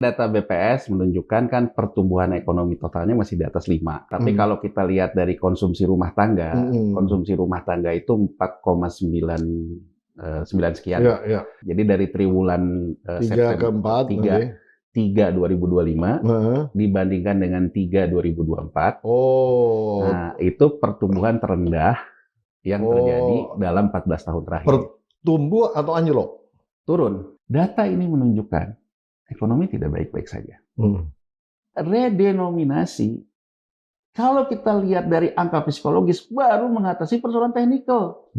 Data BPS menunjukkan kan pertumbuhan ekonomi totalnya masih di atas 5. Tapi kalau kita lihat dari konsumsi rumah tangga itu 4,9 sekian. Ya. Jadi dari triwulan 3 ke 4 3 2025 dibandingkan dengan 3 2024. Nah, itu pertumbuhan terendah yang terjadi dalam 14 tahun terakhir. Pertumbuh atau anjlok? Turun. Data ini menunjukkan ekonomi tidak baik-baik saja. Redenominasi, kalau kita lihat dari angka psikologis, baru mengatasi persoalan teknikal.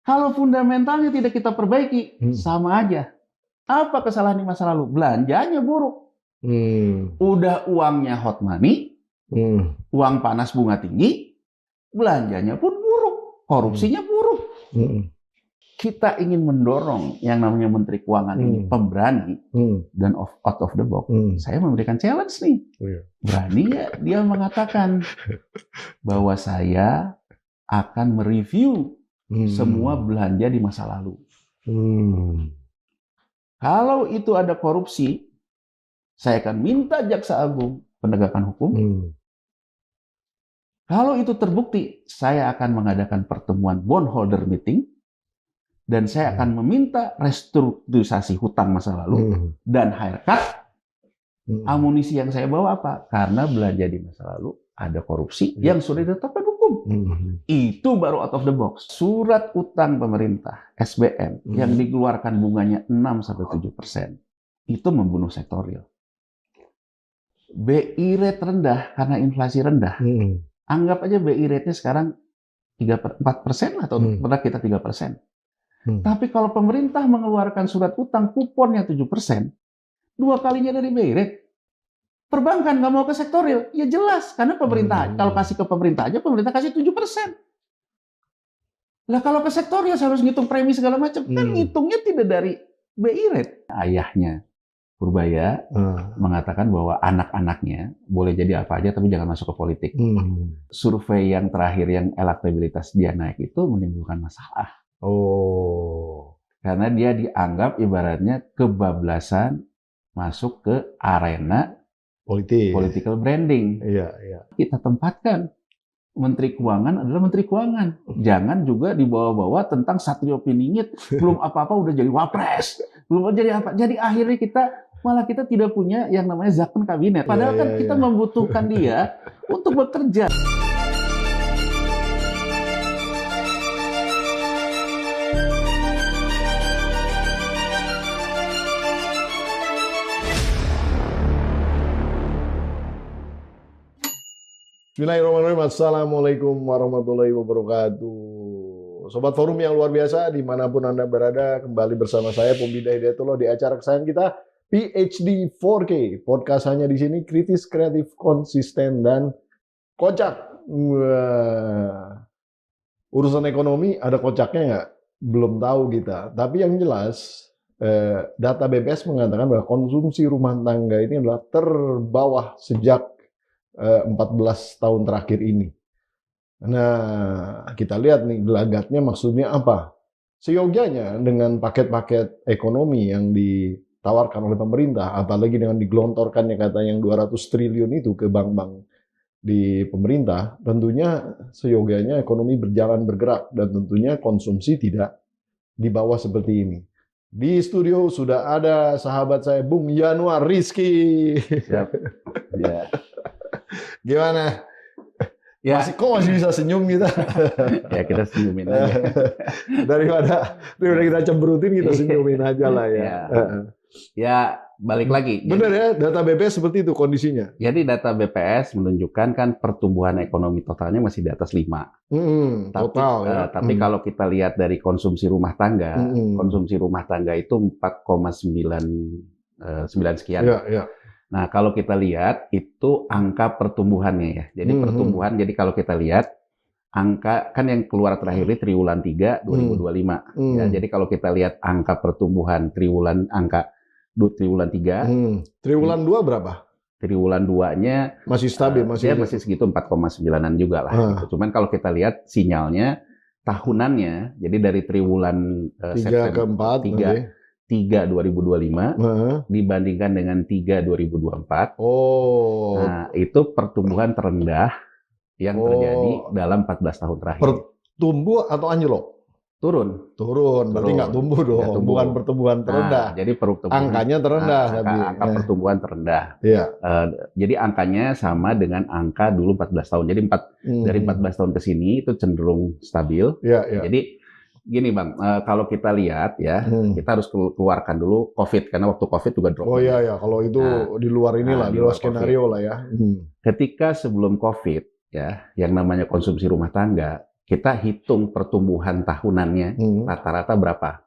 Kalau fundamentalnya tidak kita perbaiki, sama aja. Apa kesalahan di masa lalu? Belanjanya buruk. Udah uangnya hot money, uang panas bunga tinggi, belanjanya pun buruk, korupsinya buruk. Kita ingin mendorong yang namanya Menteri Keuangan ini pemberani dan out of the box. Saya memberikan challenge nih. Berani ya dia mengatakan bahwa saya akan mereview semua belanja di masa lalu. Kalau itu ada korupsi, saya akan minta Jaksa Agung penegakan hukum. Kalau itu terbukti, saya akan mengadakan pertemuan bondholder meeting. Dan saya akan meminta restrukturisasi hutang masa lalu dan haircut. Amunisi yang saya bawa apa? Karena belanja di masa lalu ada korupsi yang sudah ditetapkan hukum. Itu baru out of the box. Surat utang pemerintah SBN yang dikeluarkan bunganya 6-7%, itu membunuh sektor real. BI rate rendah karena inflasi rendah. Anggap aja BI rate-nya sekarang 4% atau pernah kita 3%. Tapi kalau pemerintah mengeluarkan surat utang kuponnya 7%, 2 kalinya dari BI rate. Perbankan nggak mau ke sektorial, ya jelas. Karena pemerintah, kalau kasih ke pemerintah aja, pemerintah kasih 7%. Lah kalau ke sektorial saya harus ngitung premi segala macam. Kan ngitungnya tidak dari BI rate. Ayahnya Purbaya mengatakan bahwa anak-anaknya boleh jadi apa aja, tapi jangan masuk ke politik. Survei yang terakhir yang elektabilitas dia naik itu menimbulkan masalah. Karena dia dianggap ibaratnya kebablasan masuk ke arena political branding. Kita tempatkan Menteri Keuangan adalah Menteri Keuangan. Jangan juga dibawa-bawa tentang Satrio Piningit, belum apa-apa udah jadi wapres. Belum jadi apa. Jadi akhirnya kita tidak punya yang namanya zakon kabinet. Padahal kan kita membutuhkan dia untuk bekerja. Bismillahirrahmanirrahim. Assalamualaikum warahmatullahi wabarakatuh. Sobat Forum yang luar biasa, dimanapun Anda berada, kembali bersama saya, Pembida Hidayatullah, di acara kesayangan kita, PhD 4K. Podcast hanya di sini, kritis, kreatif, konsisten, dan kocak. Urusan ekonomi, ada kocaknya nggak? Belum tahu kita. Tapi yang jelas, data BPS mengatakan bahwa konsumsi rumah tangga ini adalah terbawah sejak 14 tahun terakhir ini. Nah, kita lihat nih gelagatnya maksudnya apa? Seyogianya dengan paket-paket ekonomi yang ditawarkan oleh pemerintah, apalagi dengan digelontorkannya kata yang 200 triliun itu ke bank-bank di pemerintah, tentunya seyogianya ekonomi berjalan bergerak dan tentunya konsumsi tidak di bawah seperti ini. Di studio sudah ada sahabat saya Bung Yanuar Rizky. Siap. Ya. Gimana? Ya. Masih bisa senyum kita? Ya kita senyumin aja. daripada kita cemberutin, kita senyumin aja lah ya. Ya balik lagi. Benar ya, data BPS seperti itu kondisinya. Jadi data BPS menunjukkan kan pertumbuhan ekonomi totalnya masih di atas 5. Tapi kalau kita lihat dari konsumsi rumah tangga, konsumsi rumah tangga itu 4,9 sekian. Nah, kalau kita lihat itu angka pertumbuhannya ya. Jadi pertumbuhan, jadi kalau kita lihat angka kan yang keluar terakhir ini triwulan 3 2025. Ya, jadi kalau kita lihat angka pertumbuhan triwulan 3. Triwulan 2 berapa? Triwulan 2-nya masih stabil, masih segitu 4,9-an juga lah. Gitu. Cuman kalau kita lihat sinyalnya tahunannya, jadi dari triwulan 3 ke 4, 3 2025 dibandingkan dengan 3 2024. Nah, itu pertumbuhan terendah yang terjadi dalam 14 tahun terakhir. Pertumbuh atau anjlok? Turun, berarti nggak tumbuh dong, bukan pertumbuhan terendah. Jadi angkanya terendah, angka pertumbuhan terendah. Iya. Jadi angkanya sama dengan angka dulu 14 tahun. Jadi dari 14 tahun ke sini itu cenderung stabil. Iya. Jadi gini Bang, kalau kita lihat ya, kita harus keluarkan dulu COVID, karena waktu COVID juga drop. Oh iya, kalau itu di luar inilah, di luar skenario COVID lah ya. Ketika sebelum COVID ya, yang namanya konsumsi rumah tangga, kita hitung pertumbuhan tahunannya rata-rata berapa?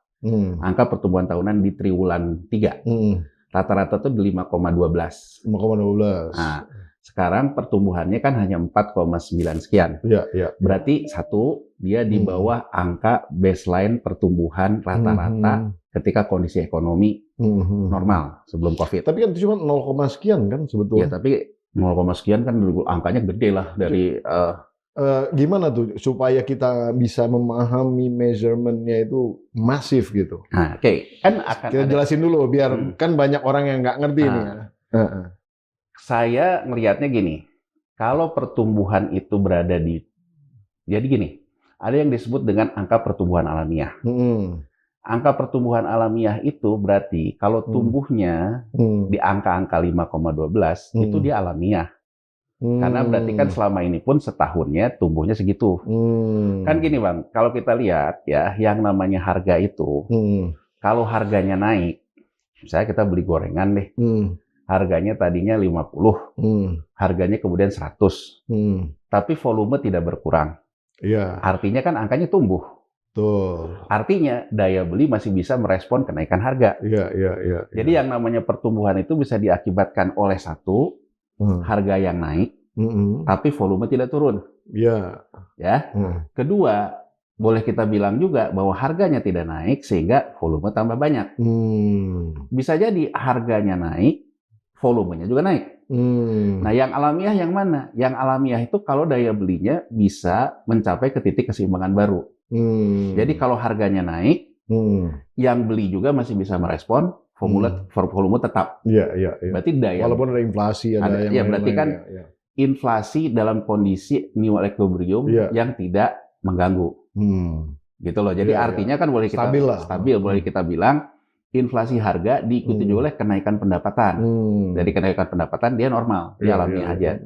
Angka pertumbuhan tahunan di triwulan 3. Rata-rata tuh di 5,12. Nah, sekarang pertumbuhannya kan hanya 4,9 sekian. Iya. Berarti dia di bawah angka baseline pertumbuhan rata-rata ketika kondisi ekonomi normal sebelum COVID. Tapi kan cuma 0, sekian kan sebetulnya. Ya, tapi 0, sekian kan angkanya gede lah dari gimana tuh supaya kita bisa memahami measurement-nya itu masif gitu? Nah, oke. Kan akan kita jelasin dulu biar kan banyak orang yang nggak ngerti nih. Saya melihatnya gini, kalau pertumbuhan itu berada jadi gini, ada yang disebut dengan angka pertumbuhan alamiah. Angka pertumbuhan alamiah itu berarti kalau tumbuhnya di angka-angka 5,12 itu dia alamiah. Karena berarti kan selama ini pun setahunnya tumbuhnya segitu. Kan gini Bang, kalau kita lihat ya, yang namanya harga itu, kalau harganya naik, misalnya kita beli gorengan deh, harganya tadinya 50, harganya kemudian 100, tapi volume tidak berkurang. Iya. Artinya kan angkanya tumbuh. Betul. Artinya daya beli masih bisa merespon kenaikan harga. Iya. Jadi yang namanya pertumbuhan itu bisa diakibatkan oleh satu, harga yang naik, tapi volume tidak turun. Iya. Ya. Kedua, boleh kita bilang juga bahwa harganya tidak naik sehingga volume tambah banyak. Bisa jadi harganya naik, volumenya juga naik. Nah, yang alamiah yang mana? Yang alamiah itu kalau daya belinya bisa mencapai ke titik keseimbangan baru. Jadi kalau harganya naik, yang beli juga masih bisa merespon. Volume tetap. Iya. Berarti daya. Walaupun ada inflasi, ada yang ya, berarti kan inflasi dalam kondisi new equilibrium yang tidak mengganggu. Gitu loh. Jadi artinya kan boleh kita stabil, boleh kita bilang inflasi harga diikuti juga oleh kenaikan pendapatan. Dari kenaikan pendapatan dia normal, dia alamiah aja.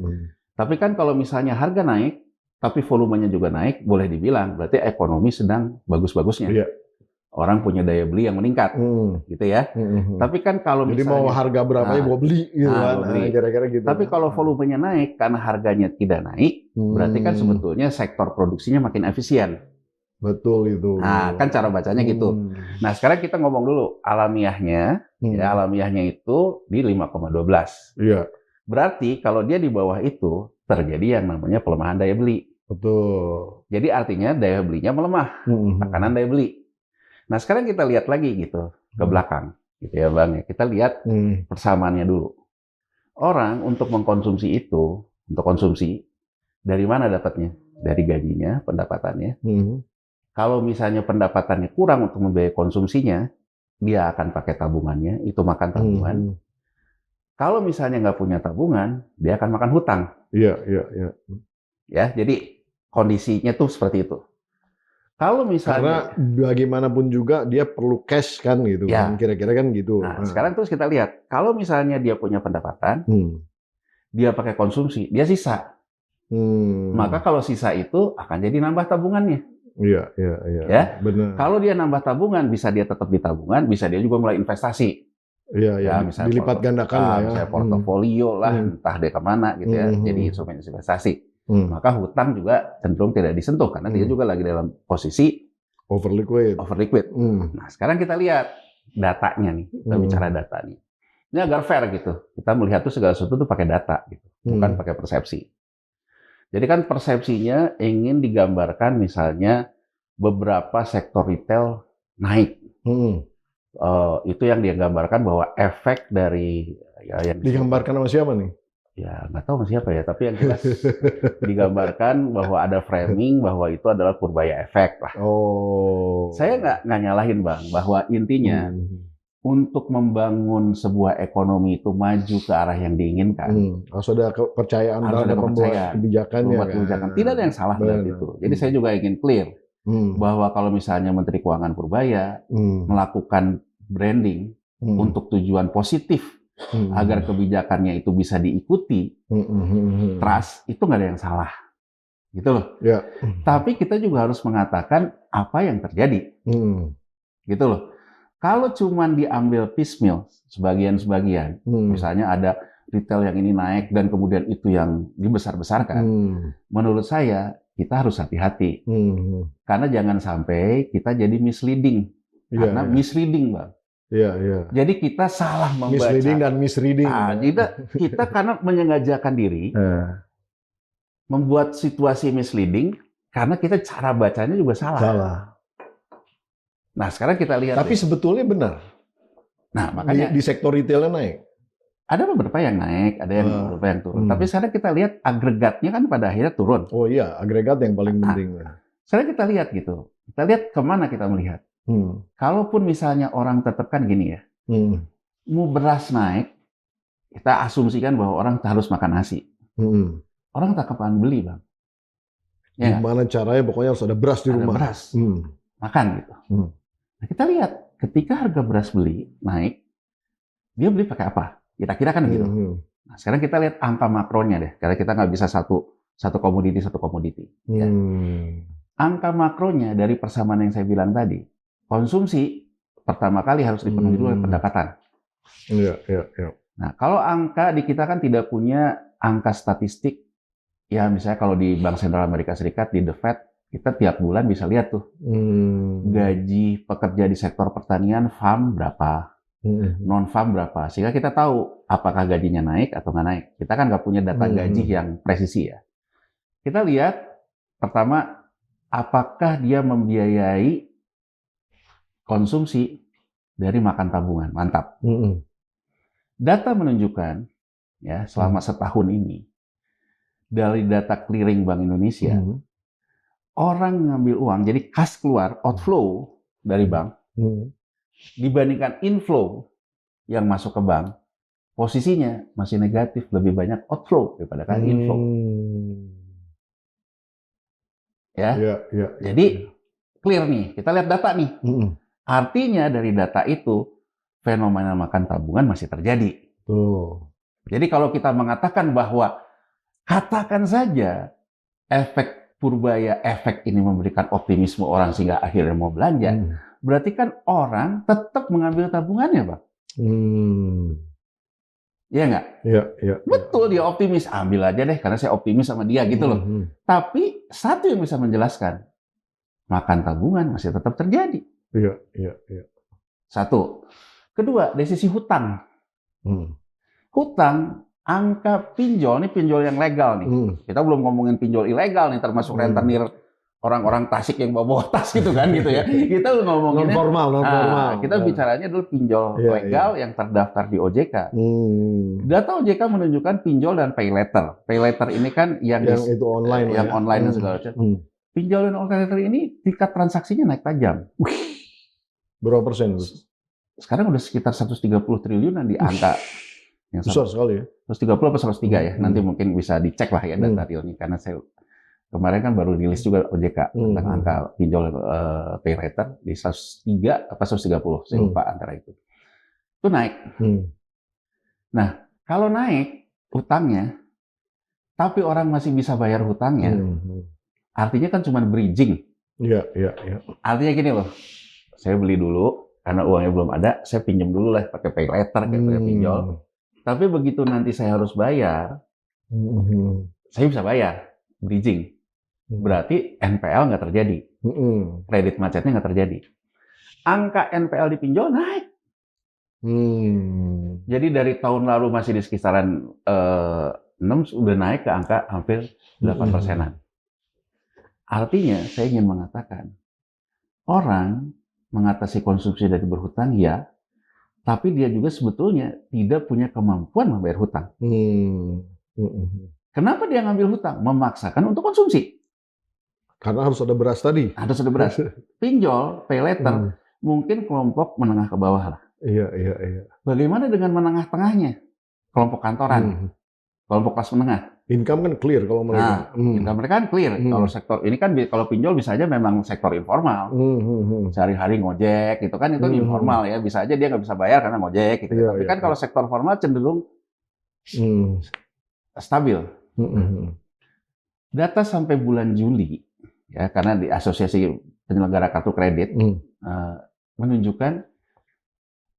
Tapi kan kalau misalnya harga naik, tapi volumenya juga naik, boleh dibilang berarti ekonomi sedang bagus-bagusnya. Orang punya daya beli yang meningkat, gitu ya. Tapi kan kalau jadi misalnya mau harga berapa ya mau beli, gitu kan. Kira-kira gitu. Tapi kalau volumenya naik karena harganya tidak naik, berarti kan sebetulnya sektor produksinya makin efisien. Betul itu. Nah, kan cara bacanya gitu. Nah, sekarang kita ngomong dulu alamiahnya. Ya, alamiahnya itu di 5,12. Iya. Berarti kalau dia di bawah itu terjadi yang namanya pelemahan daya beli. Betul. Jadi artinya daya belinya melemah, tekanan daya beli. Nah, sekarang kita lihat lagi gitu ke belakang, gitu ya Bang. Kita lihat persamaannya dulu. Orang untuk mengkonsumsi itu, untuk konsumsi, dari mana dapatnya? Dari gajinya, pendapatannya. Kalau misalnya pendapatannya kurang untuk membiayai konsumsinya, dia akan pakai tabungannya, itu makan tabungan. Kalau misalnya nggak punya tabungan, dia akan makan hutang. Iya. Ya, jadi kondisinya tuh seperti itu. Kalau misalnya karena bagaimanapun juga dia perlu cash kan gitu kan, kira-kira kan gitu. Nah, sekarang terus kita lihat, kalau misalnya dia punya pendapatan, dia pakai konsumsi, dia sisa. Maka kalau sisa itu akan jadi nambah tabungannya. Iya. Ya, benar. Kalau dia nambah tabungan, bisa dia tetap di tabungan, bisa dia juga mulai investasi. Iya. Misalnya dilipat gandakan lah ya. Misalnya portofolio lah, entah dia kemana gitu ya, jadi instrumen investasi. Maka hutang juga cenderung tidak disentuh karena dia juga lagi dalam posisi overliquid. Nah, sekarang kita lihat datanya nih, kita bicara data nih. Ini agar fair gitu. Kita melihat tuh segala sesuatu tuh pakai data gitu, bukan pakai persepsi. Jadi kan persepsinya ingin digambarkan misalnya beberapa sektor retail naik. Itu yang dia gambarkan bahwa efek dari yang digambarkan sama siapa nih? Ya nggak tahu siapa ya, tapi yang jelas digambarkan bahwa ada framing bahwa itu adalah purbaya efek lah. Oh. Saya nggak nyalahin Bang, bahwa intinya untuk membangun sebuah ekonomi itu maju ke arah yang diinginkan, harus ada kepercayaan dalam pembuat kebijakannya. Tidak ada yang salah dalam itu. Jadi saya juga ingin clear bahwa kalau misalnya Menteri Keuangan Purbaya melakukan branding untuk tujuan positif agar kebijakannya itu bisa diikuti, trust, itu nggak ada yang salah. Gitu loh. Ya. Tapi kita juga harus mengatakan apa yang terjadi. Gitu loh. Kalau cuman diambil piecemeal, sebagian-sebagian, misalnya ada retail yang ini naik dan kemudian itu yang dibesar-besarkan, menurut saya kita harus hati-hati. Karena jangan sampai kita jadi misleading. Karena misleading, Bang. Jadi kita salah membaca. Misleading dan misreading. Kita karena menyengajakan diri, membuat situasi misleading, karena kita cara bacanya juga salah. Nah, sekarang kita lihat. Tapi sebetulnya benar. Nah, makanya di sektor retailnya naik. Ada beberapa yang naik, ada yang beberapa yang turun. Tapi sekarang kita lihat agregatnya kan pada akhirnya turun. Oh iya, agregat yang paling penting. Sekarang kita lihat gitu. Kita lihat kemana kita melihat. Kalaupun misalnya orang tetap kan gini ya, mau beras naik, kita asumsikan bahwa orang harus makan nasi. Orang tak kapan beli, Bang. Ya, gimana caranya? Pokoknya harus ada beras di rumah. Beras. Makan gitu. Nah, kita lihat ketika harga beras beli naik, dia beli pakai apa? Kira-kira kan gitu. Nah, sekarang kita lihat angka makronya deh, karena kita nggak bisa satu komoditi. Ya. Angka makronya dari persamaan yang saya bilang tadi, konsumsi pertama kali harus dipenuhi dulu oleh pendapatan. Nah, kalau angka di kita kan tidak punya angka statistik, ya misalnya kalau di Bank Sentral Amerika Serikat, di The Fed, kita tiap bulan bisa lihat tuh gaji pekerja di sektor pertanian farm berapa, non farm berapa, sehingga kita tahu apakah gajinya naik atau nggak naik. Kita kan nggak punya data gaji yang presisi ya. Kita lihat pertama apakah dia membiayai konsumsi dari makan tabungan, mantap. Data menunjukkan ya selama setahun ini dari data clearing Bank Indonesia. Orang ngambil uang, jadi kas keluar, outflow dari bank, dibandingkan inflow yang masuk ke bank, posisinya masih negatif, lebih banyak outflow daripada kan inflow. Jadi clear nih, kita lihat data nih. Artinya dari data itu, fenomena makan tabungan masih terjadi. Jadi kalau kita mengatakan bahwa, katakan saja efek Purbaya efek ini memberikan optimisme orang sehingga akhirnya mau belanja, berarti kan orang tetap mengambil tabungannya, Bang. Iya nggak? Iya. Betul, dia optimis. Ambil aja deh, karena saya optimis sama dia gitu loh. Tapi satu yang bisa menjelaskan, makan tabungan masih tetap terjadi. Iya. Satu. Kedua, dari sisi hutang. Hutang, angka pinjol, ini pinjol yang legal nih. Kita belum ngomongin pinjol ilegal nih, termasuk rentenir orang-orang Tasik yang bawa tas gitu kan gitu ya. Kita belum ngomongin non formal. Kita bicaranya dulu pinjol legal yang terdaftar di OJK. Data OJK menunjukkan pinjol dan pay letter. Pay letter ini kan yang itu online, yang online dan segala macam. Pinjol dan pay letter ini tingkat transaksinya naik tajam. Berapa persen? Sekarang udah sekitar 130 triliunan di angka yang besar sekali ya. 130 atau 103 ya. Nanti mungkin bisa dicek lah ya data realnya, karena saya kemarin kan baru rilis juga OJK tentang angka pinjol pay letter di 103 apa 130, saya lupa antara itu. Itu naik. Nah, kalau naik hutangnya, tapi orang masih bisa bayar hutangnya, artinya kan cuma bridging. Iya. Artinya gini loh, saya beli dulu karena uangnya belum ada, saya pinjam dulu lah pakai pay letter, kayak pakai pinjol. Tapi begitu nanti saya harus bayar, saya bisa bayar, bridging. Berarti NPL nggak terjadi, kredit macetnya nggak terjadi. Angka NPL di pinjol naik. Jadi dari tahun lalu masih di kisaran 6, sudah naik ke angka hampir 8%. Artinya saya ingin mengatakan, orang mengatasi konsumsi dari berhutang ya, tapi dia juga sebetulnya tidak punya kemampuan membayar hutang. Kenapa dia ngambil hutang? Memaksakan untuk konsumsi. Karena harus ada beras tadi. Harus ada beras. Pinjol, pay letter, mungkin kelompok menengah ke bawah lah. Iya, iya, iya. Bagaimana dengan menengah-tengahnya? Kelompok kantoran, kelompok kelas menengah. Income kan clear kalau mereka. Income mereka kan clear. Kalau sektor ini kan kalau pinjol bisa aja memang sektor informal. Sehari-hari ngojek gitu kan, itu informal ya. Bisa aja dia nggak bisa bayar karena ngojek gitu. Tapi kan kalau sektor formal cenderung stabil. Data sampai bulan Juli ya, karena di Asosiasi Penyelenggara Kartu Kredit menunjukkan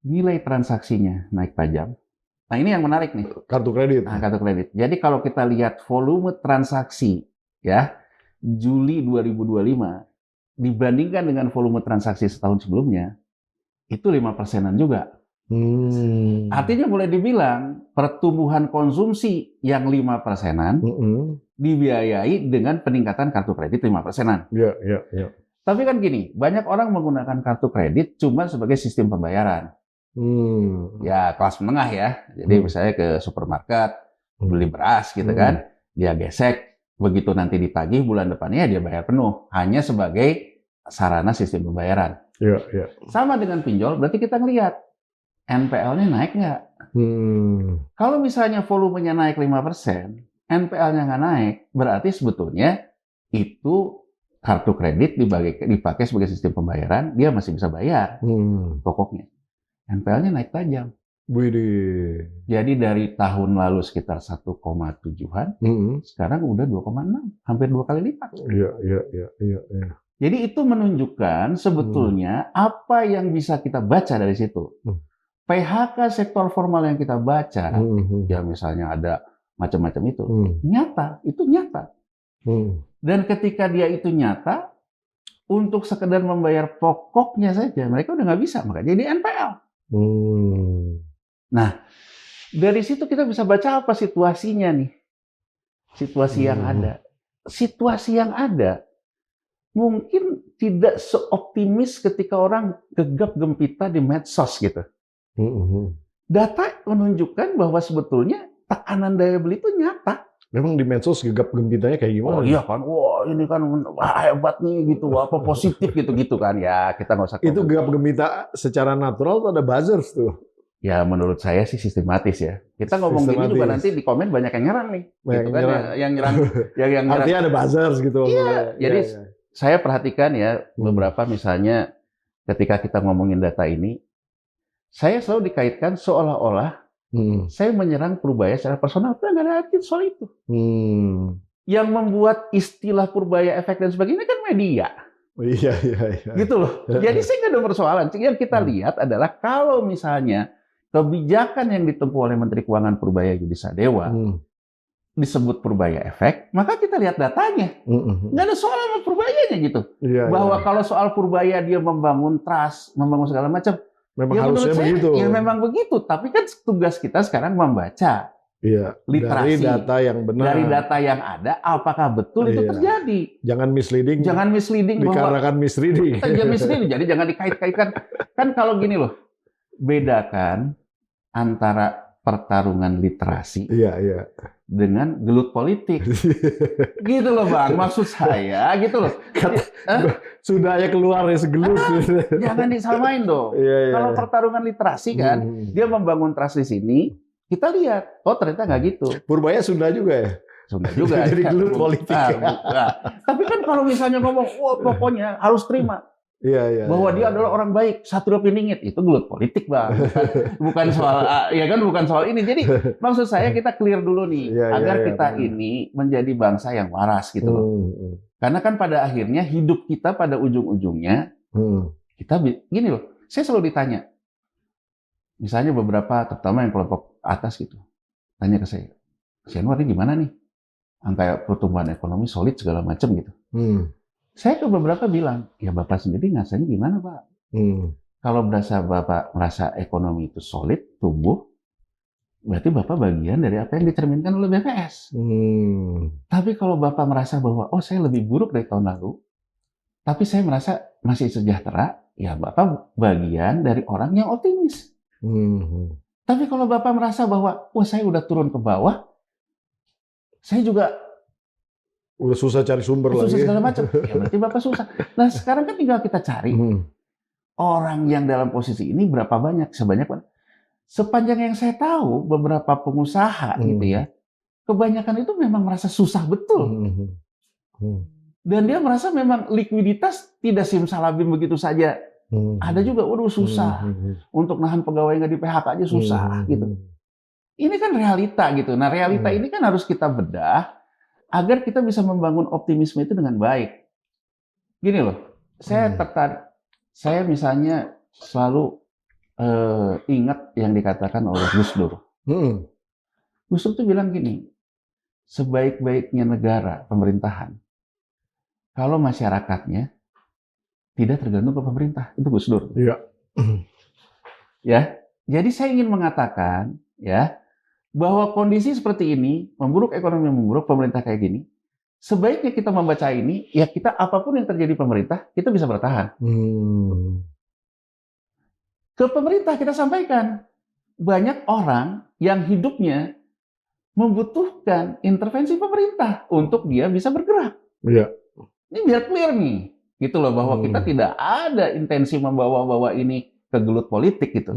nilai transaksinya naik tajam. Nah, ini yang menarik nih. Kartu kredit. Nah, kartu kredit. Jadi kalau kita lihat volume transaksi ya Juli 2025 dibandingkan dengan volume transaksi setahun sebelumnya, itu 5%-an juga. Artinya boleh dibilang pertumbuhan konsumsi yang 5%-an dibiayai dengan peningkatan kartu kredit 5%-an. Iya. Tapi kan gini, banyak orang menggunakan kartu kredit cuma sebagai sistem pembayaran. Ya, kelas menengah ya. Jadi misalnya ke supermarket, beli beras gitu kan, dia gesek, begitu nanti ditagih bulan depannya dia bayar penuh, hanya sebagai sarana sistem pembayaran. Iya. Sama dengan pinjol, berarti kita ngelihat NPL-nya naik nggak? Kalau misalnya volumenya naik 5%, NPL-nya nggak naik, berarti sebetulnya itu kartu kredit dipakai sebagai sistem pembayaran, dia masih bisa bayar pokoknya. NPL-nya naik tajam. Widih. Jadi dari tahun lalu sekitar 1,7-an, sekarang udah 2,6, hampir 2 kali lipat. Iya. Jadi itu menunjukkan sebetulnya apa yang bisa kita baca dari situ. PHK sektor formal yang kita baca, ya misalnya ada macam-macam itu, nyata. Dan ketika dia itu nyata, untuk sekedar membayar pokoknya saja, mereka udah nggak bisa, maka jadi NPL. Nah, dari situ kita bisa baca apa situasinya nih. Situasi yang ada. Situasi yang ada mungkin tidak seoptimis ketika orang gegap gempita di medsos gitu. Data menunjukkan bahwa sebetulnya tekanan daya beli itu nyata. Memang di medsos gegap gempitanya kayak gimana? Oh iya kan, wah ini kan hebat nih gitu, apa positif gitu kan ya, kita nggak usah. Itu gegap gempita secara natural atau ada buzzers tuh? Ya menurut saya sih sistematis ya. Kita ngomong gini juga nanti di komen banyak yang nyerang nih, gitu kan, yang nyerang. Artinya ada buzzers gitu. Iya, jadi saya perhatikan ya beberapa misalnya ketika kita ngomongin data ini, saya selalu dikaitkan seolah-olah saya menyerang Purbaya secara personal, tapi nggak ada arti soal itu. Yang membuat istilah Purbaya efek dan sebagainya kan media. Iya. Gitu loh. Jadi saya nggak ada persoalan. Yang kita lihat adalah kalau misalnya kebijakan yang ditempuh oleh Menteri Keuangan Purbaya Yudi Sadewa disebut Purbaya efek, maka kita lihat datanya. Nggak ada soal sama Purbayanya gitu. Bahwa kalau soal Purbaya dia membangun trust, membangun segala macam, memang harusnya begitu. Ya memang begitu, tapi kan tugas kita sekarang membaca literasi dari data yang benar. Dari data yang ada, apakah betul itu terjadi? Jangan misleading. Dikarenakan misleading. Jadi jangan dikait-kaitkan. Kan kalau gini loh, bedakan antara pertarungan literasi dengan gelut politik. Gitu loh Bang, maksud saya gitu loh. Sudah ya keluar ya segelut. Jangan disamain dong. Kalau pertarungan literasi kan, dia membangun trust di sini, kita lihat, oh ternyata nggak gitu. Purbaya Sunda juga ya? Sunda juga. Jadi gelut politik. Tapi kan kalau misalnya ngomong, pokoknya harus terima. Bahwa dia adalah orang baik, satu piningit, itu gelut politik Bang. Bukan soal, bukan soal ini. Jadi maksud saya kita clear dulu nih, agar kita ini menjadi bangsa yang waras gitu loh. Karena kan pada akhirnya hidup kita pada ujung-ujungnya, kita gini loh, saya selalu ditanya, misalnya beberapa, terutama yang kelompok atas gitu, tanya ke saya, Yanuar ini gimana nih? Angka pertumbuhan ekonomi solid segala macam gitu. Saya ke beberapa bilang, ya Bapak sendiri ngasanya gimana Pak? Kalau Bapak merasa ekonomi itu solid, tumbuh, berarti Bapak bagian dari apa yang dicerminkan oleh BPS. Tapi kalau Bapak merasa bahwa, saya lebih buruk dari tahun lalu, tapi saya merasa masih sejahtera, ya Bapak bagian dari orang yang optimis. Tapi kalau Bapak merasa bahwa, saya udah turun ke bawah, saya juga udah susah cari sumber lagi. Susah segala macam. Ya berarti Bapak susah. Nah sekarang kan tinggal kita cari. orang yang dalam posisi ini berapa banyak? Sebanyak mana? Sepanjang yang saya tahu, beberapa pengusaha gitu ya, kebanyakan itu memang merasa susah betul. Dan dia merasa memang likuiditas tidak simsalabim begitu saja. Ada juga, waduh susah. Untuk nahan pegawai nggak di PHK aja susah gitu. Ini kan realita gitu. Nah realita ini kan harus kita bedah agar kita bisa membangun optimisme itu dengan baik. Gini loh, saya tertarik. Saya misalnya selalu ingat yang dikatakan oleh Gus Dur. Gus Dur tuh bilang gini, sebaik-baiknya negara, pemerintahan, kalau masyarakatnya tidak tergantung ke pemerintah. Itu Gus Dur. Iya. Ya, jadi saya ingin mengatakan ya bahwa kondisi seperti ini, memburuk ekonomi memburuk, pemerintah kayak gini, sebaiknya kita membaca ini, ya kita apapun yang terjadi pemerintah, kita bisa bertahan. Ke pemerintah kita sampaikan, banyak orang yang hidupnya membutuhkan intervensi pemerintah untuk dia bisa bergerak. Iya. Ini biar clear nih, gitu loh, bahwa kita tidak ada intensi membawa-bawa ini ke gelut politik gitu.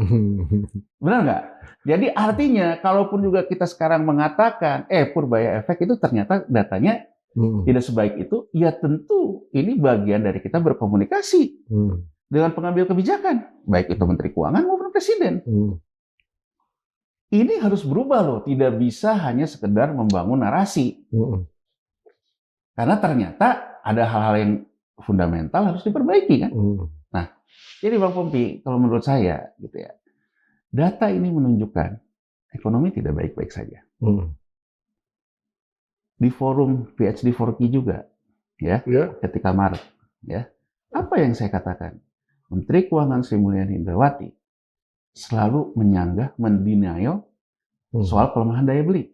Benar nggak? Jadi artinya, kalaupun juga kita sekarang mengatakan, Purbaya efek itu ternyata datanya tidak sebaik itu, ya tentu ini bagian dari kita berkomunikasi dengan pengambil kebijakan, baik itu Menteri Keuangan maupun Presiden. Ini harus berubah loh, tidak bisa hanya sekedar membangun narasi. Karena ternyata ada hal-hal yang fundamental harus diperbaiki kan. Nah, jadi Bang Pompi, kalau menurut saya gitu ya, data ini menunjukkan ekonomi tidak baik-baik saja. Di forum PhD4K juga, ya, ketika Maret, ya, apa yang saya katakan? Menteri Keuangan Sri Mulyani Indrawati selalu menyanggah, mendenial soal pelemahan daya beli.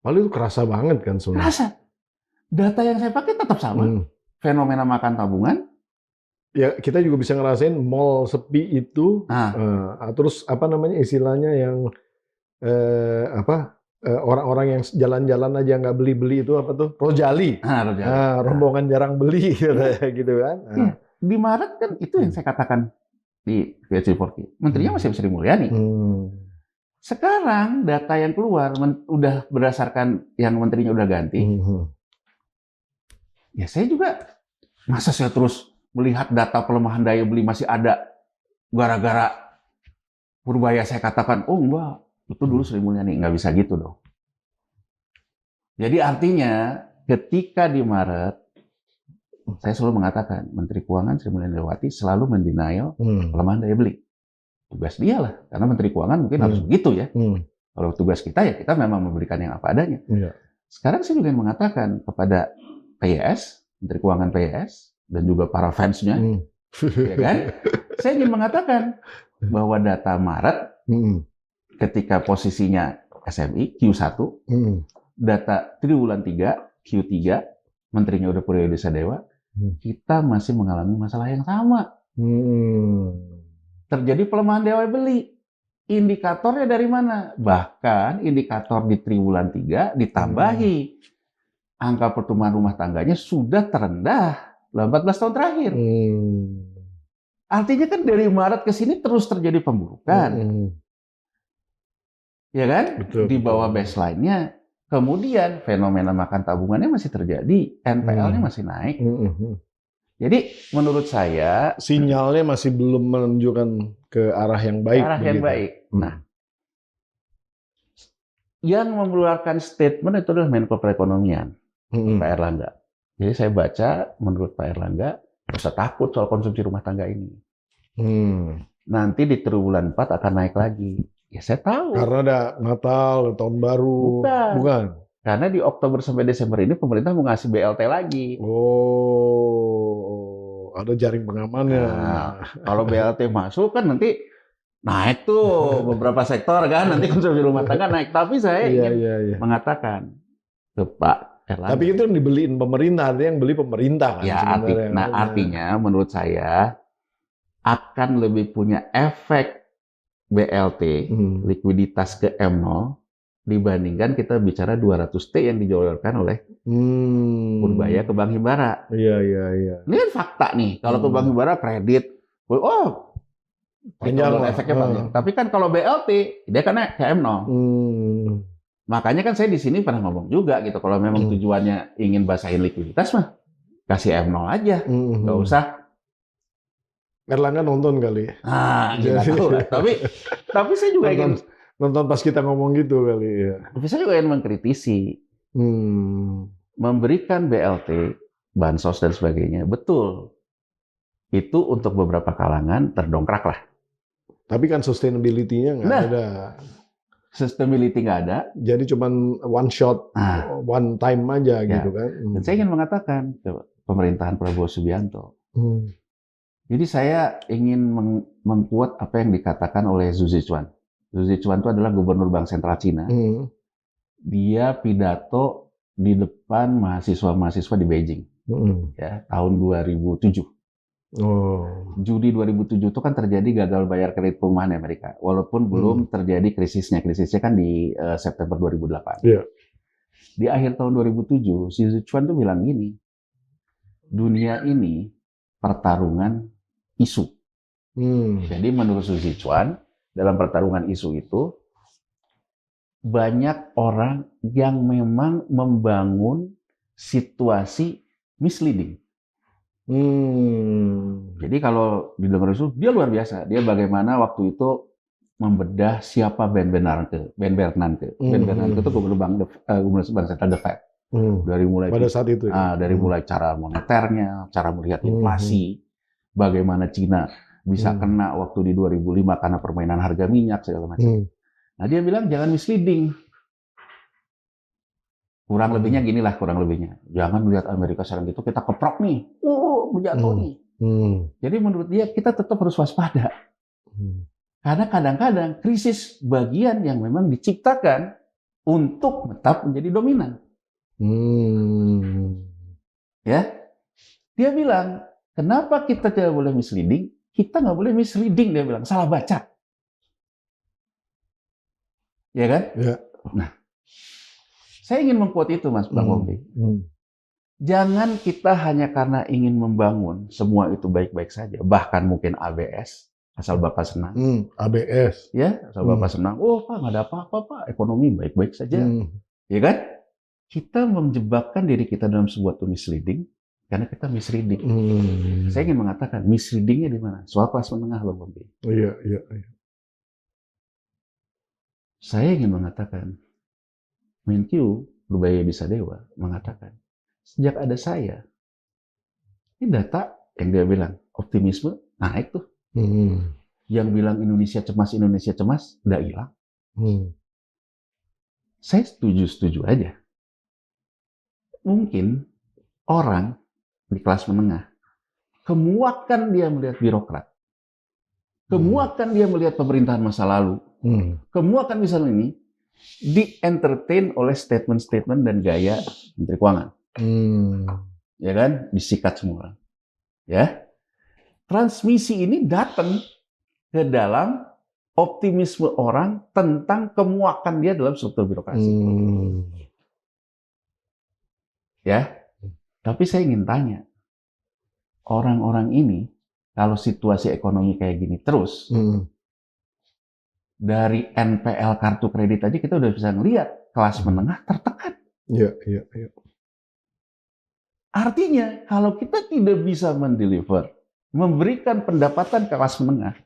Paling itu kerasa banget kan sebenarnya. Kerasa. Data yang saya pakai tetap sama. Fenomena makan tabungan. Ya, kita juga bisa ngerasain mall sepi itu. Terus apa namanya istilahnya yang orang-orang yang jalan-jalan aja nggak beli-beli itu apa tuh? Rojali. Rombongan jarang beli gitu kan. Di Maret kan itu yang saya katakan di PhD4K. Menterinya masih Sri Mulyani. Sekarang data yang keluar udah berdasarkan yang menterinya udah ganti. Ya saya juga, masa saya terus melihat data pelemahan daya beli masih ada gara-gara Purbaya saya katakan, oh enggak, itu dulu Sri Mulyani, nggak bisa gitu dong. Jadi artinya ketika di Maret, saya selalu mengatakan Menteri Keuangan Sri Mulyani Indrawati selalu mendenial pelemahan daya beli. Tugas dia lah, karena Menteri Keuangan mungkin harus begitu ya. Kalau tugas kita ya kita memang memberikan yang apa adanya. Sekarang saya juga mengatakan kepada PYS, Menteri Keuangan PYS, dan juga para fansnya, ya kan? Saya ingin mengatakan bahwa data Maret, ketika posisinya SMI, Q1, data triwulan 3, Q3, menterinya udah periode Sadewa, kita masih mengalami masalah yang sama. Terjadi pelemahan daya beli. Indikatornya dari mana? Bahkan indikator di triwulan 3 ditambahi. Angka pertumbuhan rumah tangganya sudah terendah dalam 14 tahun terakhir. Artinya kan dari Maret ke sini terus terjadi pemburukan. Ya kan? Betul, di bawah baseline-nya. Kemudian fenomena makan tabungannya masih terjadi, NPL-nya masih naik. Jadi menurut saya sinyalnya masih belum menunjukkan ke arah yang baik. Yang baik. Nah, yang mengeluarkan statement itu adalah Menko Perekonomian, Pak Erlangga. Jadi saya baca, menurut Pak Erlangga, nggak usah takut soal konsumsi rumah tangga ini. Nanti di triwulan 4 akan naik lagi. Ya saya tahu. Karena ada Natal, Tahun Baru. Bukan. Karena di Oktober sampai Desember ini pemerintah mau ngasih BLT lagi. Ada jaring pengamannya. Nah, kalau BLT masuk kan nanti naik tuh beberapa sektor kan, nanti konsumsi rumah tangga naik. Tapi saya ingin mengatakan ke Pak Erlangga. Tapi itu yang dibeliin pemerintah, artinya yang beli pemerintah kan. Ya, artinya menurut saya akan lebih punya efek BLT, likuiditas ke M0, dibandingkan kita bicara 200T yang dijodohkan oleh Purbaya ke Bank Himbara. Iya. Ini kan fakta nih. Kalau ke Bank Himbara kredit, panjang efeknya panjang. Tapi kan kalau BLT dia kena KM 0. Makanya kan saya di sini pernah ngomong juga gitu. Kalau memang tujuannya ingin basahin likuiditas mah kasih M0 aja, nggak usah. Erlangga nonton kali. Nggak tahu lah. Tapi saya juga ingin nonton pas kita ngomong gitu kali ya. Tapi saya juga ingin mengkritisi, memberikan BLT, bansos dan sebagainya, betul. Itu untuk beberapa kalangan terdongkrak lah. Tapi kan sustainability-nya nggak ada. Sustainability nggak ada. Jadi cuma one shot, one time aja gitu kan. Dan saya ingin mengatakan ke pemerintahan Prabowo Subianto. Jadi saya ingin mengquote apa yang dikatakan oleh Zhu Zichuan. Zhu Zichuan itu adalah gubernur Bank Sentral Cina. Dia pidato di depan mahasiswa-mahasiswa di Beijing. Ya, tahun 2007. Juli 2007 itu kan terjadi gagal bayar kredit perumahan Amerika. Walaupun belum terjadi krisisnya. Krisisnya kan di September 2008. Di akhir tahun 2007, si Zichuan tuh bilang gini, dunia ini pertarungan isu. Jadi menurut Zhu Zichuan, dalam pertarungan isu itu, banyak orang yang memang membangun situasi misleading. Jadi kalau didengar itu, dia luar biasa. Dia bagaimana waktu itu membedah siapa Ben Bernanke. Ben Bernanke itu gubernur Bank Sentral The Fed. Dari mulai pada saat itu. Dari mulai cara moneternya, cara melihat inflasi, bagaimana Cina bisa kena waktu di 2005 karena permainan harga minyak segala macam. Nah dia bilang jangan misleading. Kurang lebihnya ginilah, kurang lebihnya. Jangan melihat Amerika sekarang gitu, kita keprok nih. Menjatuh nih. Jadi menurut dia, kita tetap harus waspada. Karena kadang-kadang krisis bagian yang memang diciptakan untuk tetap menjadi dominan. Ya, dia bilang, kenapa kita tidak boleh misleading? Kita nggak boleh misleading, dia bilang. Salah baca. Ya kan? Ya. Nah, saya ingin mengquote itu, Mas Bang Bobi. Jangan kita hanya karena ingin membangun semua itu baik-baik saja. Bahkan mungkin ABS, asal Bapak senang. ABS. Ya, asal Bapak senang. Oh, Pak, nggak ada apa-apa, Pak. Ekonomi baik-baik saja. Ya kan? Kita menjebakkan diri kita dalam sebuah misleading karena kita misreading. Saya ingin mengatakan, misreadingnya di mana? Soal kelas menengah, Bang Bobi. Iya. Saya ingin mengatakan, Menkyu Purbaya Bisadewa mengatakan, sejak ada saya, ini data yang dia bilang, optimisme naik tuh. Yang bilang Indonesia cemas, udah hilang. Saya setuju aja. Mungkin orang di kelas menengah, kemuakan dia melihat birokrat, kemuakan dia melihat pemerintahan masa lalu, kemuakan misalnya ini, di-entertain oleh statement-statement dan gaya Menteri Keuangan. Ya kan? Disikat semua orang. Ya. Transmisi ini datang ke dalam optimisme orang tentang kemuakan dia dalam struktur birokrasi. Ya. Tapi saya ingin tanya, orang-orang ini, kalau situasi ekonomi kayak gini terus, dari NPL kartu kredit aja kita udah bisa ngelihat kelas menengah tertekan. Iya. Artinya kalau kita tidak bisa mendeliver, memberikan pendapatan ke kelas menengah,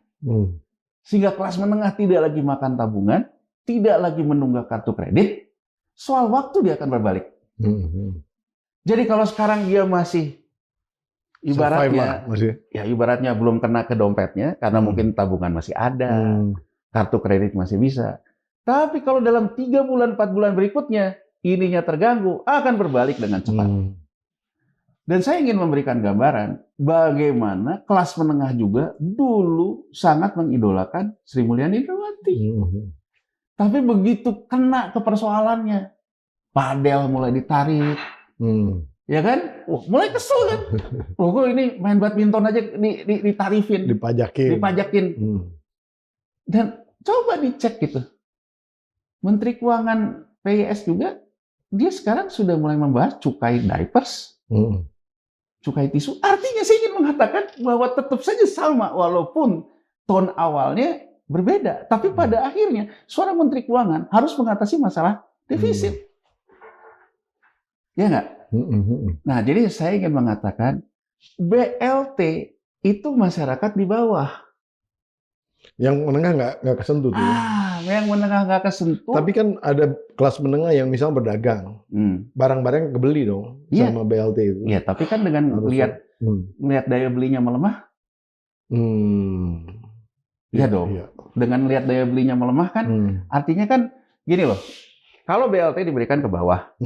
sehingga kelas menengah tidak lagi makan tabungan, tidak lagi menunggak kartu kredit, soal waktu dia akan berbalik. Jadi kalau sekarang dia masih ibaratnya belum kena ke dompetnya karena mungkin tabungan masih ada. Kartu kredit masih bisa. Tapi kalau dalam 3 bulan, 4 bulan berikutnya, ininya terganggu, akan berbalik dengan cepat. Dan saya ingin memberikan gambaran bagaimana kelas menengah juga dulu sangat mengidolakan Sri Mulyani Indrawati. Tapi begitu kena ke persoalannya, padel mulai ditarik. Ya kan? Mulai kesel kan? Loh, kok ini main badminton aja ditarifin. Dipajakin. Dan coba dicek gitu. Menteri Keuangan PYS juga, dia sekarang sudah mulai membahas cukai diapers, cukai tisu. Artinya saya ingin mengatakan bahwa tetap saja sama, walaupun tone awalnya berbeda. Tapi pada akhirnya, seorang Menteri Keuangan harus mengatasi masalah defisit. Ya nggak? Nah, jadi saya ingin mengatakan, BLT itu masyarakat di bawah. Yang menengah nggak kesentuh tuh. Yang menengah nggak kesentuh. Tapi kan ada kelas menengah yang misalnya berdagang, barang-barang kebeli dong sama BLT itu. Iya, tapi kan dengan lihat daya belinya melemah. Iya dong. Iya. Dengan lihat daya belinya melemah kan, artinya kan gini loh. Kalau BLT diberikan ke bawah,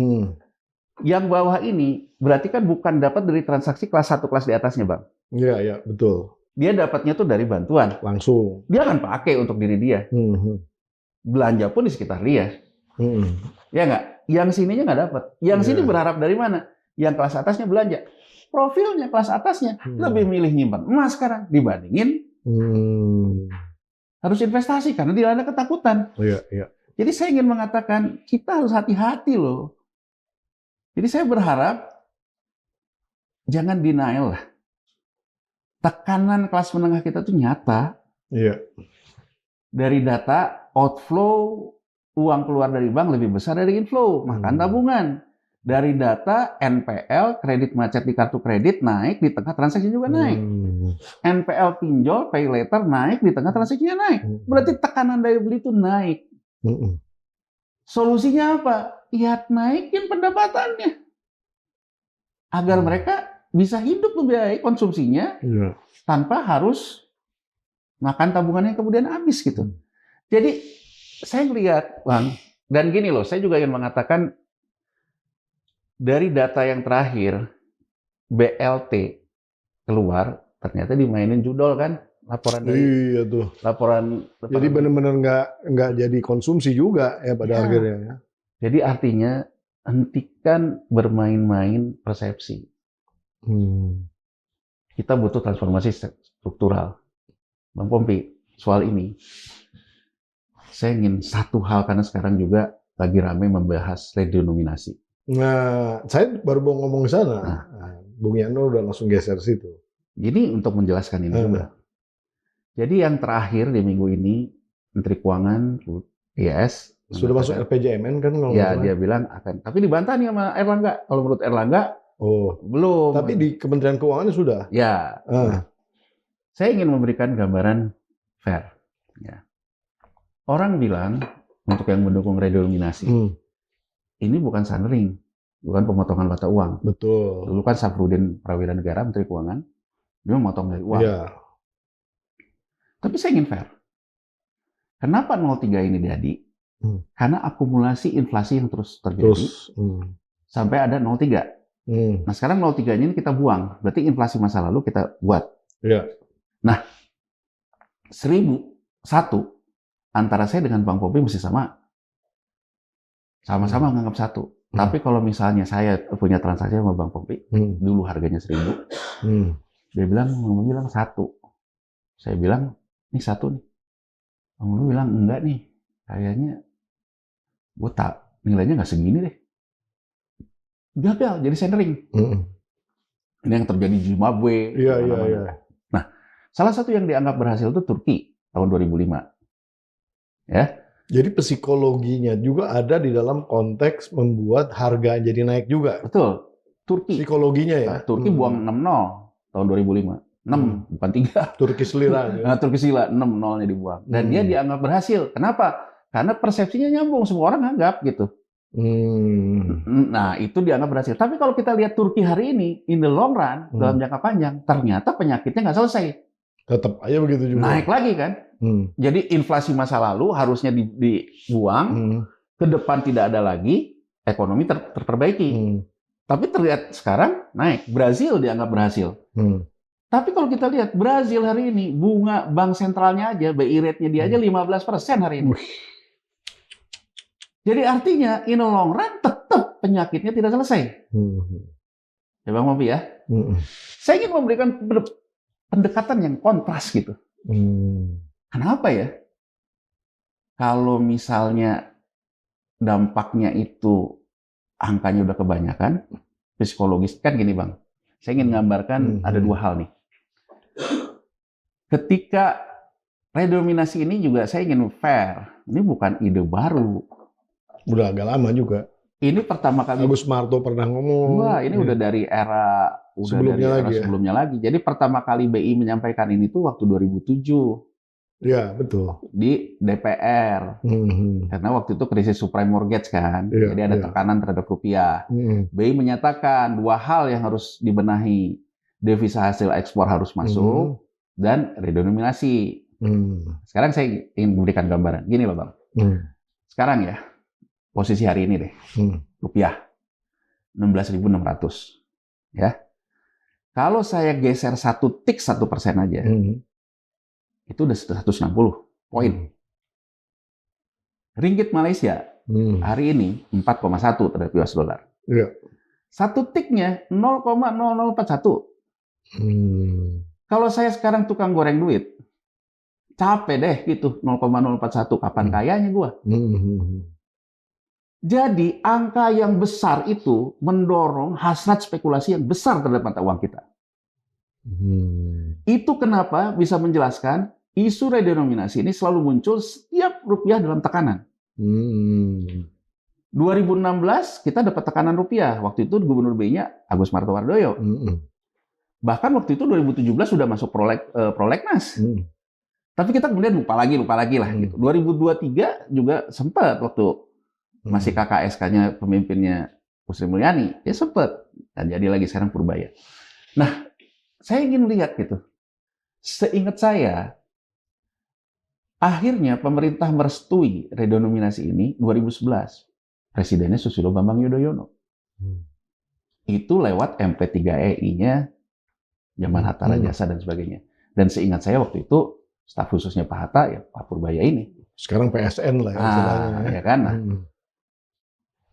yang bawah ini berarti kan bukan dapat dari transaksi kelas 1 kelas di atasnya, Bang. Iya, betul. Dia dapatnya tuh dari bantuan. Langsung. Dia akan pakai untuk diri dia. Belanja pun di sekitar dia. Ya nggak? Yang sininya nggak dapat. Yang sini berharap dari mana? Yang kelas atasnya belanja. Profilnya kelas atasnya lebih milih nyimpan emas sekarang dibandingin harus investasi karena dilanda ketakutan. Iya. Jadi saya ingin mengatakan kita harus hati-hati loh. Jadi saya berharap jangan denial lah. Tekanan kelas menengah kita itu nyata. Iya. Dari data outflow uang keluar dari bank lebih besar dari inflow, makan tabungan. Dari data NPL kredit macet di kartu kredit naik di tengah transaksi juga naik. NPL pinjol pay later naik di tengah transaksinya naik. Berarti tekanan daya beli itu naik. Solusinya apa? Ya naikin pendapatannya agar mereka bisa hidup lebih baik konsumsinya tanpa harus makan tabungannya kemudian habis gitu. Jadi saya melihat, Bang, dan gini loh, saya juga ingin mengatakan dari data yang terakhir BLT keluar ternyata dimainin judol kan laporan dari laporan. Jadi benar-benar nggak jadi konsumsi juga ya pada akhirnya. Ya. Jadi artinya hentikan bermain-main persepsi. Kita butuh transformasi struktural. Bang Pompi, soal ini saya ingin satu hal karena sekarang juga lagi ramai membahas redenominasi. Nah, saya baru mau ngomong ke sana. Bung Yano udah langsung geser situ. Jadi untuk menjelaskan ini juga. Jadi yang terakhir di minggu ini Menteri Keuangan PYS sudah masuk RPJMN kan kalau ya dia bilang akan, tapi dibantah nih sama Erlangga. Kalau menurut Erlangga, belum. Tapi di Kementerian Keuangan sudah. Ya. Saya ingin memberikan gambaran fair. Ya. Orang bilang untuk yang mendukung redenominasi, ini bukan sundering, bukan pemotongan mata uang. Betul. Dulu kan Safrudin Prawira Negara Menteri Keuangan, dia memotong dari uang. Ya. Tapi saya ingin fair. Kenapa 03 ini jadi? Karena akumulasi inflasi yang terus terjadi sampai ada 03. Nah sekarang 03 ini kita buang, berarti inflasi masa lalu kita buat. Ya. Nah 1001 antara saya dengan Bang Pompi mesti sama-sama menganggap satu. Tapi kalau misalnya saya punya transaksi sama Bang Pompi, dulu harganya 1000, dia bilang 1. Saya bilang ini 1 nih. Bang Pompi bilang enggak nih, kayaknya gue tak nilainya nggak segini deh. Gagal, jadi sendering. Ini yang terjadi di Zimbabwe. Iya. Nah, salah satu yang dianggap berhasil itu Turki tahun 2005. Ya. Jadi psikologinya juga ada di dalam konteks membuat harga jadi naik juga. Betul. Turki. Psikologinya ya. Nah, Turki buang 6-0 tahun 2005. 6, bukan 3. Turkish lira. Ya. Nah, Turkish lira 6-0-nya dibuang. Dan dia dianggap berhasil. Kenapa? Karena persepsinya nyambung, semua orang anggap gitu. Nah, itu dianggap berhasil. Tapi kalau kita lihat Turki hari ini, in the long run, dalam jangka panjang, ternyata penyakitnya nggak selesai. Tetap aja begitu juga. Naik lagi kan. Jadi inflasi masa lalu harusnya dibuang, ke depan tidak ada lagi, ekonomi terperbaiki. Tapi terlihat sekarang naik. Brazil dianggap berhasil. Tapi kalau kita lihat Brazil hari ini, bunga bank sentralnya aja, BI rate-nya dia aja 15% hari ini. Jadi artinya, in the long run, tetap penyakitnya tidak selesai. Ya Bang Mobi ya? Saya ingin memberikan pendekatan yang kontras gitu. Kenapa ya? Kalau misalnya dampaknya itu angkanya udah kebanyakan, psikologis kan gini Bang. Saya ingin menggambarkan ada dua hal nih. Ketika redenominasi ini juga saya ingin fair. Ini bukan ide baru. Udah agak lama juga. Ini pertama kali. Agus Marto pernah ngomong. Wah, ini udah dari era sebelumnya lagi. Jadi pertama kali BI menyampaikan ini tuh waktu 2007. Ya, betul. Di DPR. Karena waktu itu krisis subprime mortgage kan. Ya, jadi ada tekanan terhadap rupiah. BI menyatakan dua hal yang harus dibenahi. Devisa hasil ekspor harus masuk dan redenominasi. Sekarang saya ingin memberikan gambaran. Gini loh Bang. Sekarang ya, posisi hari ini deh. Rupiah 16.600. Ya. Kalau saya geser 1% aja. Itu udah 160 poin. Ringgit Malaysia hari ini 4,1 terhadap US dollar. Iya. Satu tiknya 0,0041. Kalau saya sekarang tukang goreng duit, capek deh gitu 0,041. Kapan kayanya gua? Jadi angka yang besar itu mendorong hasrat spekulasi yang besar terhadap mata uang kita. Itu kenapa bisa menjelaskan isu redenominasi ini selalu muncul setiap rupiah dalam tekanan. 2016 kita dapat tekanan rupiah. Waktu itu gubernur BI-nya Agus Martowardoyo. Bahkan waktu itu 2017 sudah masuk prolegnas. Tapi kita kemudian lupa lagi lah. Gitu. 2023 juga sempat waktu masih KKSK-nya pemimpinnya Sri Mulyani. Ya sempat. Dan jadi lagi sekarang Purbaya. Nah, saya ingin lihat gitu. Seingat saya, akhirnya pemerintah merestui redenominasi ini 2011. Presidennya Susilo Bambang Yudhoyono. Itu lewat MP3EI-nya zaman Hatta Rajasa dan sebagainya. Dan seingat saya waktu itu staf khususnya Pak Hatta ya Pak Purbaya ini. Sekarang PSN lah ya. Ya kan? Nah,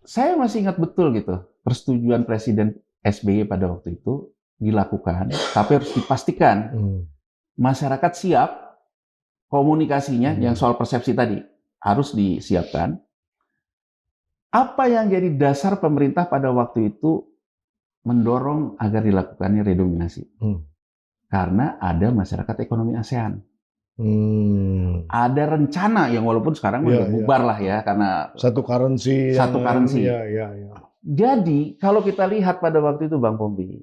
saya masih ingat betul gitu persetujuan Presiden SBY pada waktu itu dilakukan, tapi harus dipastikan masyarakat siap. Komunikasinya yang soal persepsi tadi harus disiapkan. Apa yang jadi dasar pemerintah pada waktu itu mendorong agar dilakukannya redenominasi? Karena ada masyarakat ekonomi ASEAN. Ada rencana yang walaupun sekarang udah bubar lah ya karena satu currency. Jadi kalau kita lihat pada waktu itu Bang Pombi,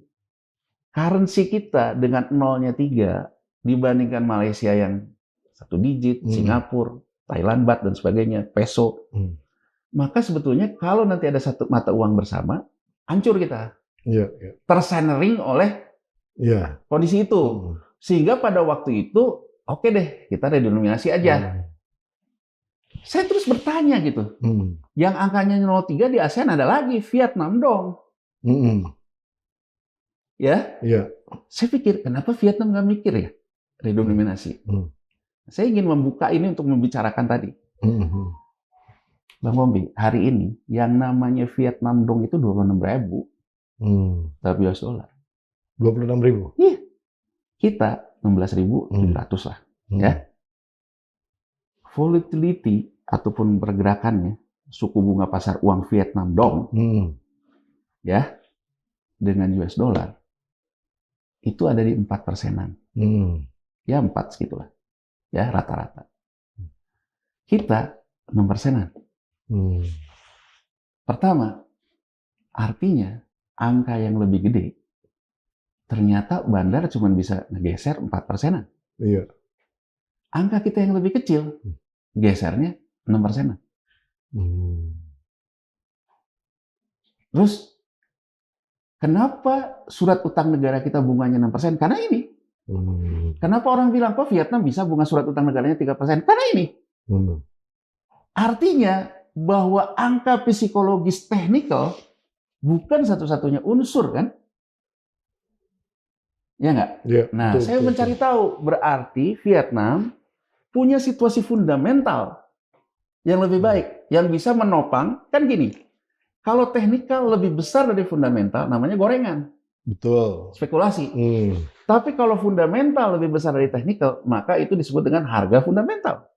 currency kita dengan nolnya 3 dibandingkan Malaysia yang 1 digit, Singapura, Thailand baht dan sebagainya, peso. Maka sebetulnya kalau nanti ada satu mata uang bersama, hancur kita. Tersandering oleh kondisi itu. Sehingga pada waktu itu, oke deh, kita redenominasi aja. Saya terus bertanya gitu. Yang angkanya 03 di ASEAN ada lagi, Vietnam dong. Ya? Saya pikir, kenapa Vietnam nggak mikir ya redenominasi? Saya ingin membuka ini untuk membicarakan tadi. Bang Pombi, hari ini yang namanya Vietnam dong itu 26.000 tapi US dollar. 26.000? Iya. Kita 16.700 lah. Ya. Volatility ataupun pergerakannya suku bunga pasar uang Vietnam dong ya dengan US dollar itu ada di 4%-an. Ya 4 segitulah. Ya rata-rata. Kita 6%-an. Pertama, artinya angka yang lebih gede ternyata bandar cuma bisa ngegeser 4%-an. Iya. Angka kita yang lebih kecil gesernya 6%-an. Terus kenapa surat utang negara kita bunganya 6%? Karena ini. Kenapa orang bilang, kok Vietnam bisa bunga surat utang negaranya 3%? Karena ini. Artinya bahwa angka psikologis teknikal bukan satu-satunya unsur, kan? Ya nggak? Ya, nah, saya mencari tahu. Berarti Vietnam punya situasi fundamental yang lebih baik, yang bisa menopang. Kan gini, kalau teknikal lebih besar dari fundamental, namanya gorengan. Betul. Spekulasi. Tapi kalau fundamental lebih besar dari teknikal, maka itu disebut dengan harga fundamental.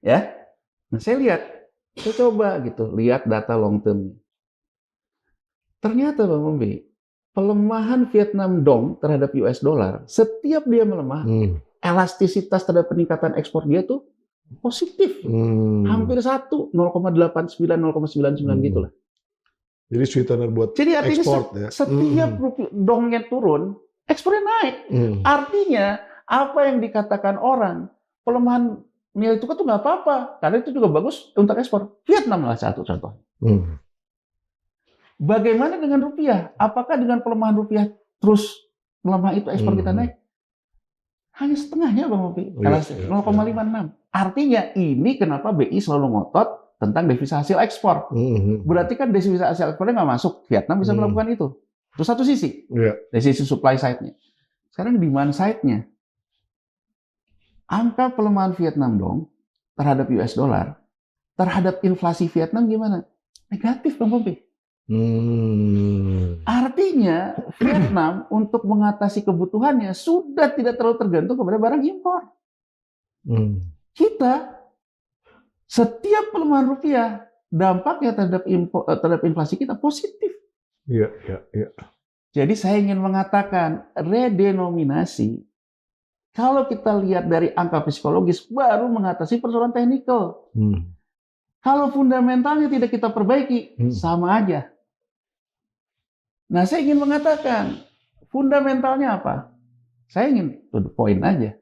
Ya. Nah, saya lihat Saya coba gitu, lihat data long term. Ternyata Bang Mombi, pelemahan Vietnam Dong terhadap US dollar, setiap dia melemah, elastisitas terhadap peningkatan ekspor dia tuh positif. Hampir 1, 0,89, 0,99 gitu lah. Jadi sweetener buat jadi artinya ekspor ya. Setiap dongnya turun, ekspornya naik. Artinya apa yang dikatakan orang, pelemahan nilai tukar itu nggak apa-apa, karena itu juga bagus untuk ekspor. Vietnam lah satu contoh. Bagaimana dengan rupiah? Apakah dengan pelemahan rupiah terus melemah itu ekspor kita naik? Hanya setengahnya Bang Mopi, 0,56. Artinya ini kenapa BI selalu ngotot tentang devisa hasil ekspor. Berarti kan devisa hasil ekspornya nggak masuk, Vietnam bisa melakukan itu. Itu satu sisi, dari sisi supply side-nya. Sekarang demand side-nya. Angka pelemahan Vietnam Dong terhadap US dollar, terhadap inflasi Vietnam gimana? Negatif Bang Mopi. Artinya Vietnam untuk mengatasi kebutuhannya sudah tidak terlalu tergantung kepada barang impor. Kita setiap pelemahan rupiah dampaknya terhadap inflasi kita positif. Iya. Jadi saya ingin mengatakan redenominasi kalau kita lihat dari angka psikologis baru mengatasi persoalan teknikal. Kalau fundamentalnya tidak kita perbaiki sama aja. Nah, saya ingin mengatakan, fundamentalnya apa? Saya ingin to the point aja.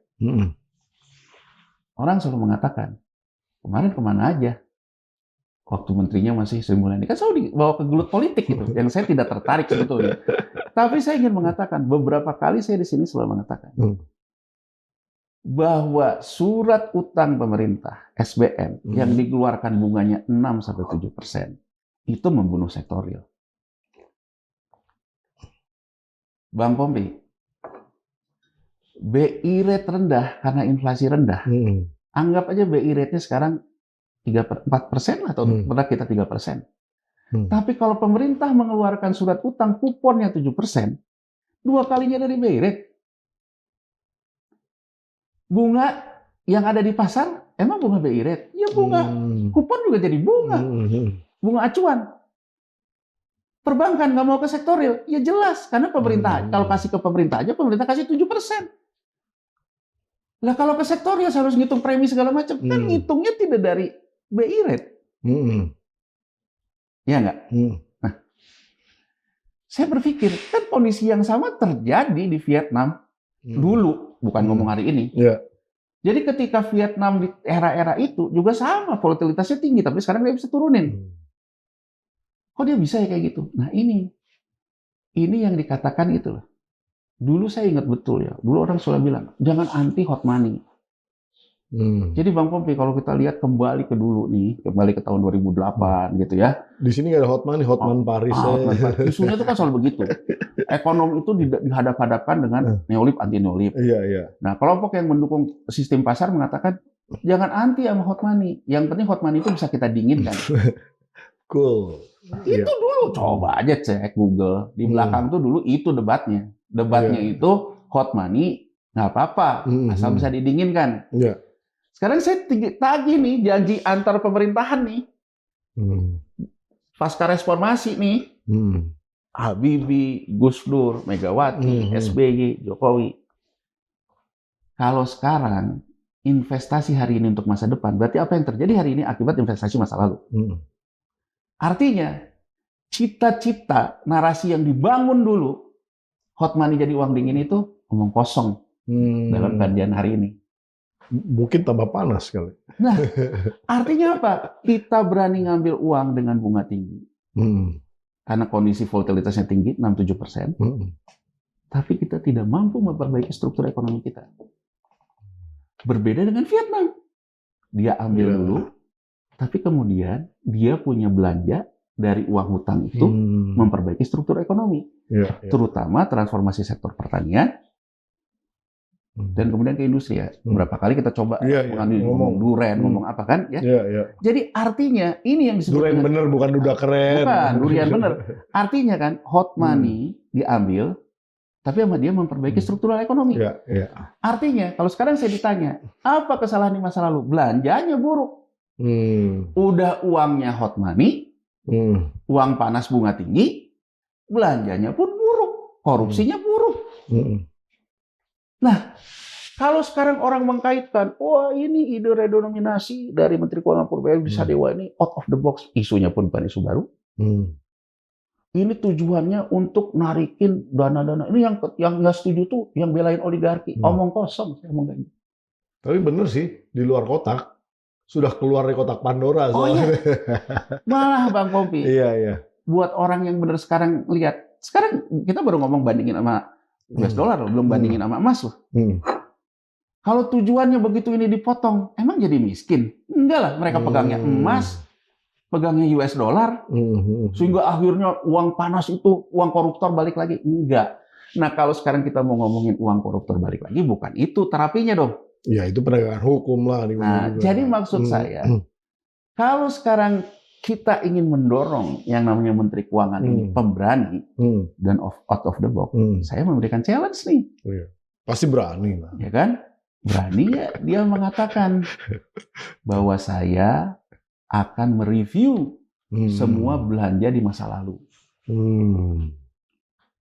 Orang selalu mengatakan, kemarin kemana aja? Waktu menterinya masih Sri Mulyani. Kan selalu dibawa ke gelut politik gitu, yang saya tidak tertarik sebetulnya. Tapi saya ingin mengatakan, beberapa kali saya di sini selalu mengatakan, bahwa surat utang pemerintah, SBN, yang dikeluarkan bunganya 6-7%, itu membunuh sektor real. Bang Pompi, BI rate rendah karena inflasi rendah. Anggap aja BI rate-nya sekarang 4% lah, atau pernah kita 3%. Tapi kalau pemerintah mengeluarkan surat utang kuponnya 7%, 2 kalinya dari BI rate. Bunga yang ada di pasar, emang bunga BI rate? Ya bunga kupon juga jadi bunga. Bunga acuan. Perbankan nggak mau ke sektor real, ya jelas. Karena pemerintah, kalau kasih ke pemerintah aja, pemerintah kasih 7%. Lah kalau ke sektor real harus ngitung premi segala macam. Kan ngitungnya tidak dari BI rate. Ya nggak? Nah, saya berpikir, kan kondisi yang sama terjadi di Vietnam dulu, bukan ngomong hari ini. Jadi ketika Vietnam di era-era itu juga sama, volatilitasnya tinggi, tapi sekarang dia bisa turunin. Kok dia bisa ya kayak gitu? Nah ini yang dikatakan itu loh. Dulu saya ingat betul ya, dulu orang selalu bilang, jangan anti hot money. Jadi Bang Pompi, kalau kita lihat kembali ke dulu nih, kembali ke tahun 2008 gitu ya. Di sini nggak ada hot money, Hotman Paris. Isunya itu kan selalu begitu. Ekonom itu dihadap-hadapkan dengan neolib, anti neolib. Nah, kelompok yang mendukung sistem pasar mengatakan, jangan anti sama hot money. Yang penting hot money itu bisa kita dinginkan. Cool. Itu dulu, coba aja cek Google. Di belakang tuh dulu itu debatnya. Debatnya itu hot money, nggak apa-apa, asal bisa didinginkan. Sekarang saya tagih nih, janji antar pemerintahan nih. Pasca reformasi nih. Habibie, Gus Dur, Megawati, SBY, Jokowi. Kalau sekarang investasi hari ini untuk masa depan, berarti apa yang terjadi hari ini akibat investasi masa lalu. Artinya, cita-cita narasi yang dibangun dulu, hot money jadi uang dingin itu omong kosong dalam kajian hari ini. Mungkin tambah panas kali. Nah, artinya apa? Kita berani ngambil uang dengan bunga tinggi. Karena kondisi volatilitasnya tinggi, 6-7%. Tapi kita tidak mampu memperbaiki struktur ekonomi kita. Berbeda dengan Vietnam. Dia ambil dulu, tapi kemudian dia punya belanja dari uang hutang itu memperbaiki struktur ekonomi. Terutama transformasi sektor pertanian, dan kemudian ke industri ya. Berapa kali kita coba ngomong duren, ngomong apa kan ya. Jadi artinya ini yang disebut duren bener, bukan duda keren. Bukan, durian bener. Artinya kan hot money diambil, tapi sama dia memperbaiki struktural ekonomi. Artinya kalau sekarang saya ditanya, apa kesalahan di masa lalu? Belanjanya buruk. Udah uangnya hot money, uang panas bunga tinggi, belanjanya pun buruk, korupsinya buruk. Nah, kalau sekarang orang mengkaitkan, wah ini ide redenominasi dari Menteri Keuangan Purbaenang bisa Sadewa ini out of the box, isunya pun bukan isu baru. Ini tujuannya untuk narikin dana-dana. Ini yang nggak setuju tuh, yang belain oligarki, omong kosong. Saya ngomong gitu. Tapi bener sih, di luar kotak. Sudah keluar dari kotak Pandora. Oh iya, malah Bang Pompi. Iya. Buat orang yang benar sekarang lihat, sekarang kita baru ngomong bandingin sama US dollar loh, belum bandingin sama emas loh. Kalau tujuannya begitu ini dipotong, emang jadi miskin? Enggak lah, mereka pegangnya emas, pegangnya US dollar, sehingga akhirnya uang panas itu, uang koruptor balik lagi. Enggak. Nah kalau sekarang kita mau ngomongin uang koruptor balik lagi, bukan itu terapinya dong. Ya itu penegakan hukum lah. Nah, jadi maksud saya, kalau sekarang kita ingin mendorong yang namanya Menteri Keuangan ini pemberani dan out of the box, saya memberikan challenge nih. Pasti berani lah. Ya kan? Berani ya dia mengatakan bahwa saya akan mereview semua belanja di masa lalu.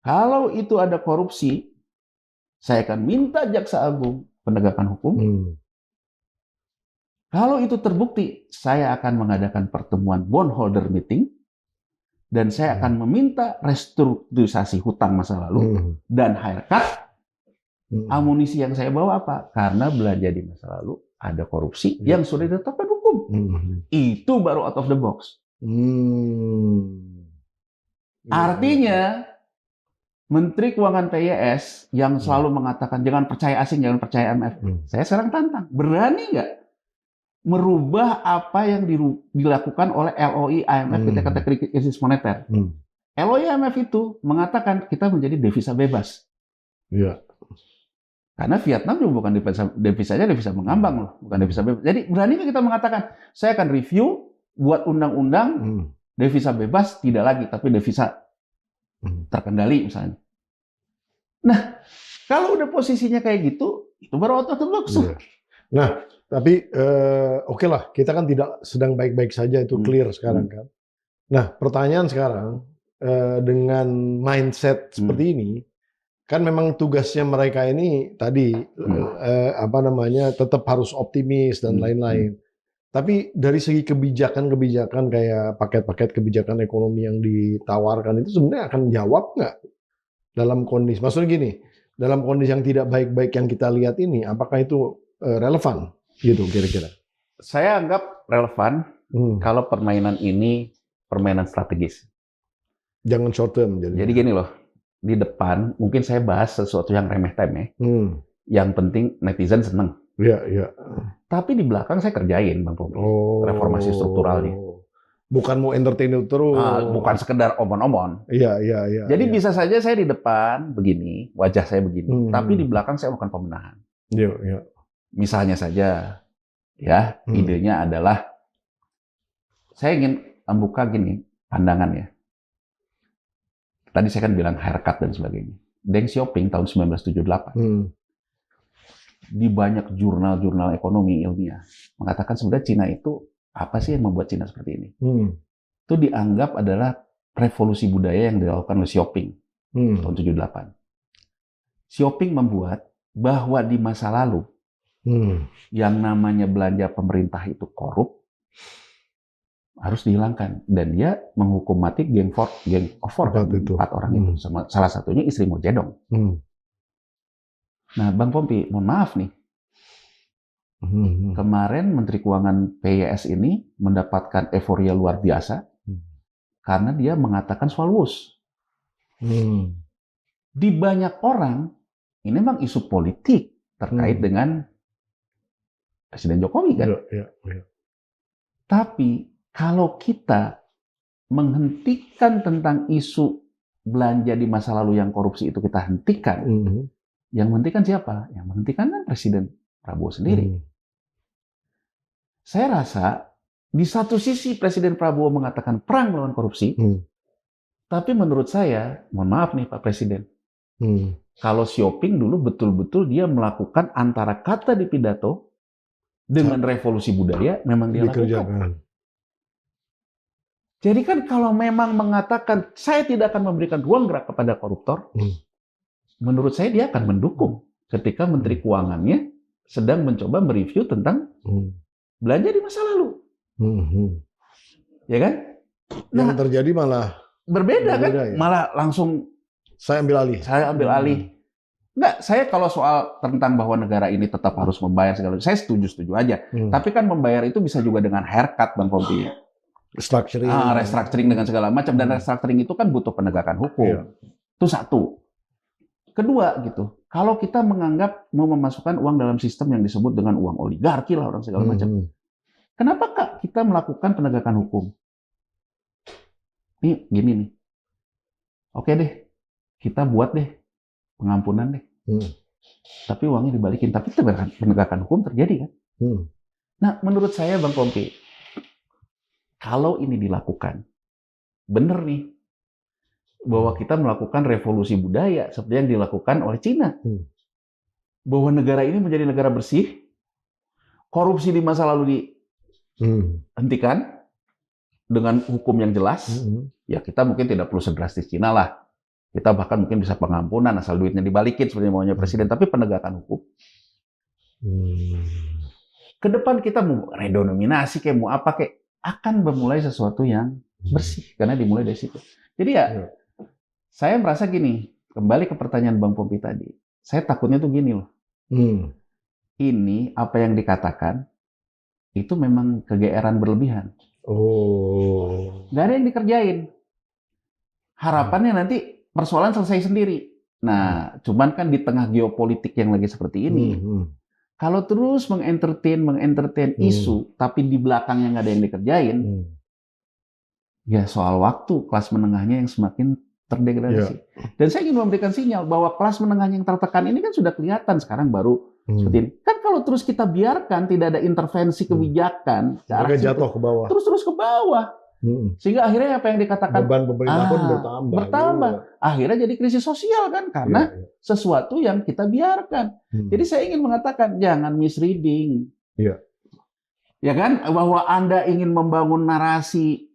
Kalau itu ada korupsi, saya akan minta Jaksa Agung penegakan hukum. Kalau itu terbukti, saya akan mengadakan pertemuan bondholder meeting dan saya akan meminta restrukturisasi hutang masa lalu dan haircut. Amunisi yang saya bawa apa? Karena belanja di masa lalu ada korupsi yang sudah ditetapkan hukum. Itu baru out of the box. Artinya Menteri Keuangan PYS yang selalu mengatakan jangan percaya asing, jangan percaya IMF. Saya sekarang tantang, berani nggak merubah apa yang dilakukan oleh LOI IMF ketika krisis moneter? LOI IMF itu mengatakan kita menjadi devisa bebas. Iya. Karena Vietnam juga bukan devisanya devisa mengambang loh, bukan devisa bebas. Jadi berani nggak kita mengatakan saya akan review buat undang-undang devisa bebas tidak lagi, tapi devisa terkendali misalnya. Nah, kalau udah posisinya kayak gitu, itu baru out of the box. Nah, tapi oke lah, kita kan tidak sedang baik-baik saja, itu clear sekarang kan. Nah, pertanyaan sekarang dengan mindset seperti ini, kan memang tugasnya mereka ini tadi tetap harus optimis dan lain-lain. Tapi dari segi kebijakan-kebijakan kayak paket-paket kebijakan ekonomi yang ditawarkan itu sebenarnya akan jawab nggak dalam kondisi, maksudnya gini, dalam kondisi yang tidak baik-baik yang kita lihat ini, apakah itu relevan gitu kira-kira? Saya anggap relevan kalau permainan ini permainan strategis. Jangan short term. Jadi gini loh, di depan mungkin saya bahas sesuatu yang remeh-temeh, yang penting netizen seneng. Iya. Tapi di belakang saya kerjain, Bang Pompi, reformasi strukturalnya. Bukan mau entertain terus. Bukan sekedar omon-omon. Iya. Jadi bisa saja saya di depan begini, wajah saya begini, tapi di belakang saya melakukan pembenahan. Iya. Misalnya saja, ya idenya adalah saya ingin membuka gini pandangannya. Tadi saya kan bilang haircut dan sebagainya. Deng Xiaoping tahun 1978 di banyak jurnal-jurnal ekonomi ilmiah mengatakan sebenarnya Cina itu apa sih yang membuat Cina seperti ini? Itu dianggap adalah revolusi budaya yang dilakukan oleh Xiaoping tahun 78. Xiaoping membuat bahwa di masa lalu yang namanya belanja pemerintah itu korup harus dihilangkan, dan dia menghukum mati geng of four, 4 orang itu, salah satunya istri Mao Zedong. Nah, Bang Pompi, mohon maaf nih, kemarin Menteri Keuangan PYS ini mendapatkan euforia luar biasa karena dia mengatakan soal WUS. Di banyak orang ini memang isu politik terkait dengan Presiden Jokowi kan. Iya. Tapi kalau kita menghentikan tentang isu belanja di masa lalu yang korupsi itu kita hentikan, yang menghentikan siapa? Yang menghentikan kan Presiden Prabowo sendiri. Saya rasa di satu sisi Presiden Prabowo mengatakan perang melawan korupsi, tapi menurut saya, mohon maaf nih Pak Presiden, kalau Xiaoping dulu betul-betul dia melakukan antara kata di pidato dengan revolusi budaya memang dia lakukan. Jadi kan kalau memang mengatakan saya tidak akan memberikan ruang gerak kepada koruptor, menurut saya dia akan mendukung ketika Menteri Keuangannya sedang mencoba mereview tentang belanja di masa lalu. Ya kan? Yang terjadi malah berbeda kan? Ya? Malah langsung saya ambil alih. Enggak, saya kalau soal tentang bahwa negara ini tetap harus membayar segala, saya setuju aja. Tapi kan membayar itu bisa juga dengan haircut, Bang Pompi. Restructuring dengan segala macam, dan restructuring itu kan butuh penegakan hukum. Itu satu. Kedua gitu, kalau kita menganggap mau memasukkan uang dalam sistem yang disebut dengan uang oligarki lah orang segala macam. Kenapa Kak kita melakukan penegakan hukum? Nih gini nih. Oke deh, kita buat deh pengampunan deh. Tapi uangnya dibalikin, tapi penegakan hukum terjadi kan? Nah, menurut saya Bang Pompi, kalau ini dilakukan, benar nih, bahwa kita melakukan revolusi budaya seperti yang dilakukan oleh Cina. Bahwa negara ini menjadi negara bersih, korupsi di masa lalu dihentikan dengan hukum yang jelas, ya kita mungkin tidak perlu sedrastis Cina lah. Kita bahkan mungkin bisa pengampunan asal duitnya dibalikin seperti maunya presiden, tapi penegakan hukum. Ke depan kita mau redenominasi kayak mau apa kayak akan bermulai sesuatu yang bersih karena dimulai dari situ. Jadi ya saya merasa gini, kembali ke pertanyaan Bang Pompi tadi. Saya takutnya tuh gini loh. Ini apa yang dikatakan itu memang kegeeran berlebihan. Nggak ada yang dikerjain. Harapannya nanti persoalan selesai sendiri. Nah, cuman kan di tengah geopolitik yang lagi seperti ini, kalau terus mengentertain isu, tapi di belakangnya nggak ada yang dikerjain, ya soal waktu kelas menengahnya yang semakin terdegradasi. Dan saya ingin memberikan sinyal bahwa kelas menengahnya yang tertekan ini kan sudah kelihatan sekarang baru seperti ini. Kan kalau terus kita biarkan tidak ada intervensi kebijakan, jatuh ke bawah. Terus ke bawah. Sehingga akhirnya apa yang dikatakan beban pemerintah pun bertambah. Akhirnya jadi krisis sosial kan karena sesuatu yang kita biarkan. Jadi saya ingin mengatakan jangan misreading. Ya kan, bahwa Anda ingin membangun narasi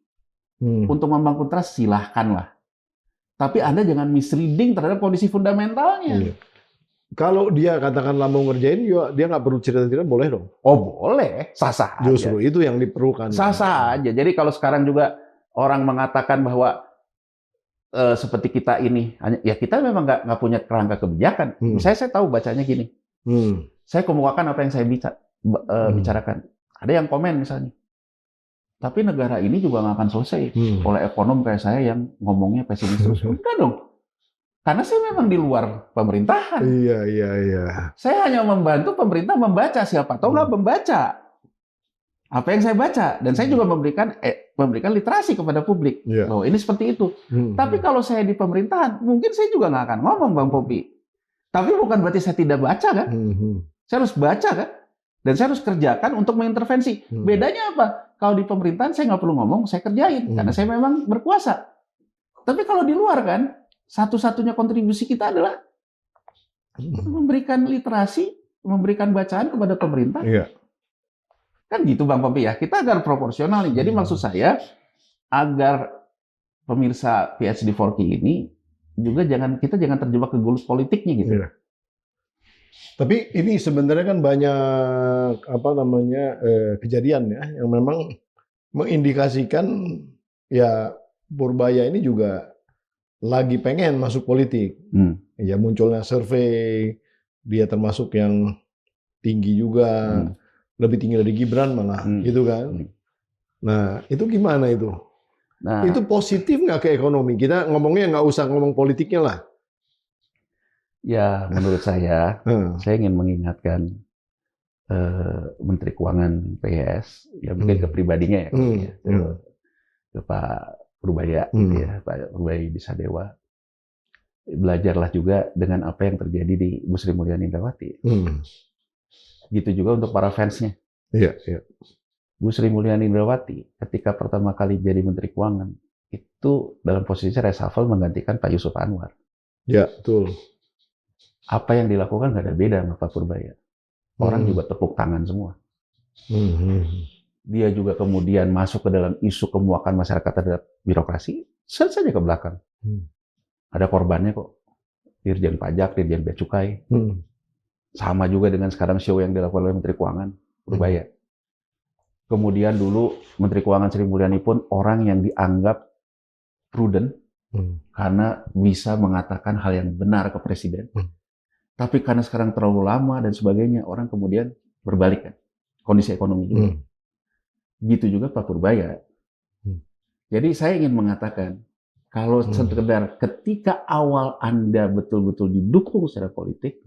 untuk membangun trust, silahkanlah. Tapi Anda jangan misreading terhadap kondisi fundamentalnya. Kalau dia katakanlah mau ngerjain, dia nggak perlu cerita-cerita, boleh dong? Oh boleh, sah-sah aja. Justru itu yang diperlukan. Sah-sah aja. Jadi kalau sekarang juga orang mengatakan bahwa seperti kita ini, ya kita memang nggak punya kerangka kebijakan. Misalnya saya tahu bacanya gini. Saya kemukakan apa yang saya bicarakan. Ada yang komen misalnya. Tapi negara ini juga nggak akan selesai oleh ekonom kayak saya yang ngomongnya pesimis terus. Enggak dong. Karena saya memang di luar pemerintahan. Iya. Saya hanya membantu pemerintah membaca, siapa tahu nggak membaca apa yang saya baca, dan saya juga memberikan literasi kepada publik bahwa ini seperti itu. Tapi kalau saya di pemerintahan, mungkin saya juga nggak akan ngomong, Bang Pompi. Tapi bukan berarti saya tidak baca kan? Saya harus baca kan? Dan saya harus kerjakan untuk mengintervensi. Bedanya apa? Kalau di pemerintahan saya nggak perlu ngomong, saya kerjain karena saya memang berkuasa. Tapi kalau di luar kan, satu-satunya kontribusi kita adalah memberikan literasi, memberikan bacaan kepada pemerintah. Kan gitu Bang Pompi ya. Kita agar proporsional nih. Jadi maksud saya agar pemirsa PhD Forky ini juga kita jangan terjebak ke gulus politiknya gitu. Tapi ini sebenarnya kan banyak kejadian ya yang memang mengindikasikan ya Purbaya ini juga lagi pengen masuk politik. Ya munculnya survei, dia termasuk yang tinggi juga, lebih tinggi dari Gibran malah, gitu kan. Nah, itu gimana itu? Nah, itu positif nggak ke ekonomi? Kita ngomongnya nggak usah ngomong politiknya lah. Ya, menurut saya ingin mengingatkan Menteri Keuangan PS, ya mungkin ke pribadinya ya, ke Pak Purbaya, ya, Pak Purbaya Disadewa. Belajarlah juga dengan apa yang terjadi di Bu Sri Mulyani Indrawati. Gitu juga untuk para fansnya. Bu Sri Mulyani Indrawati ketika pertama kali jadi Menteri Keuangan itu dalam posisi reshuffle menggantikan Pak Yusuf Anwar. Ya, betul. Apa yang dilakukan nggak ada beda sama Pak Purbaya. Orang juga tepuk tangan semua. Dia juga kemudian masuk ke dalam isu kemuakan masyarakat terhadap birokrasi, saja ke belakang. Ada korbannya kok. Dirjen Pajak, Dirjen Bea Cukai. Sama juga dengan sekarang show yang dilakukan oleh Menteri Keuangan, Purbaya. Kemudian dulu Menteri Keuangan Sri Mulyani pun orang yang dianggap prudent karena bisa mengatakan hal yang benar ke presiden. Tapi karena sekarang terlalu lama dan sebagainya, orang kemudian berbalik kan. Kondisi ekonomi juga. Gitu juga Pak Purbaya. Jadi saya ingin mengatakan, kalau sekedar ketika awal Anda betul-betul didukung secara politik,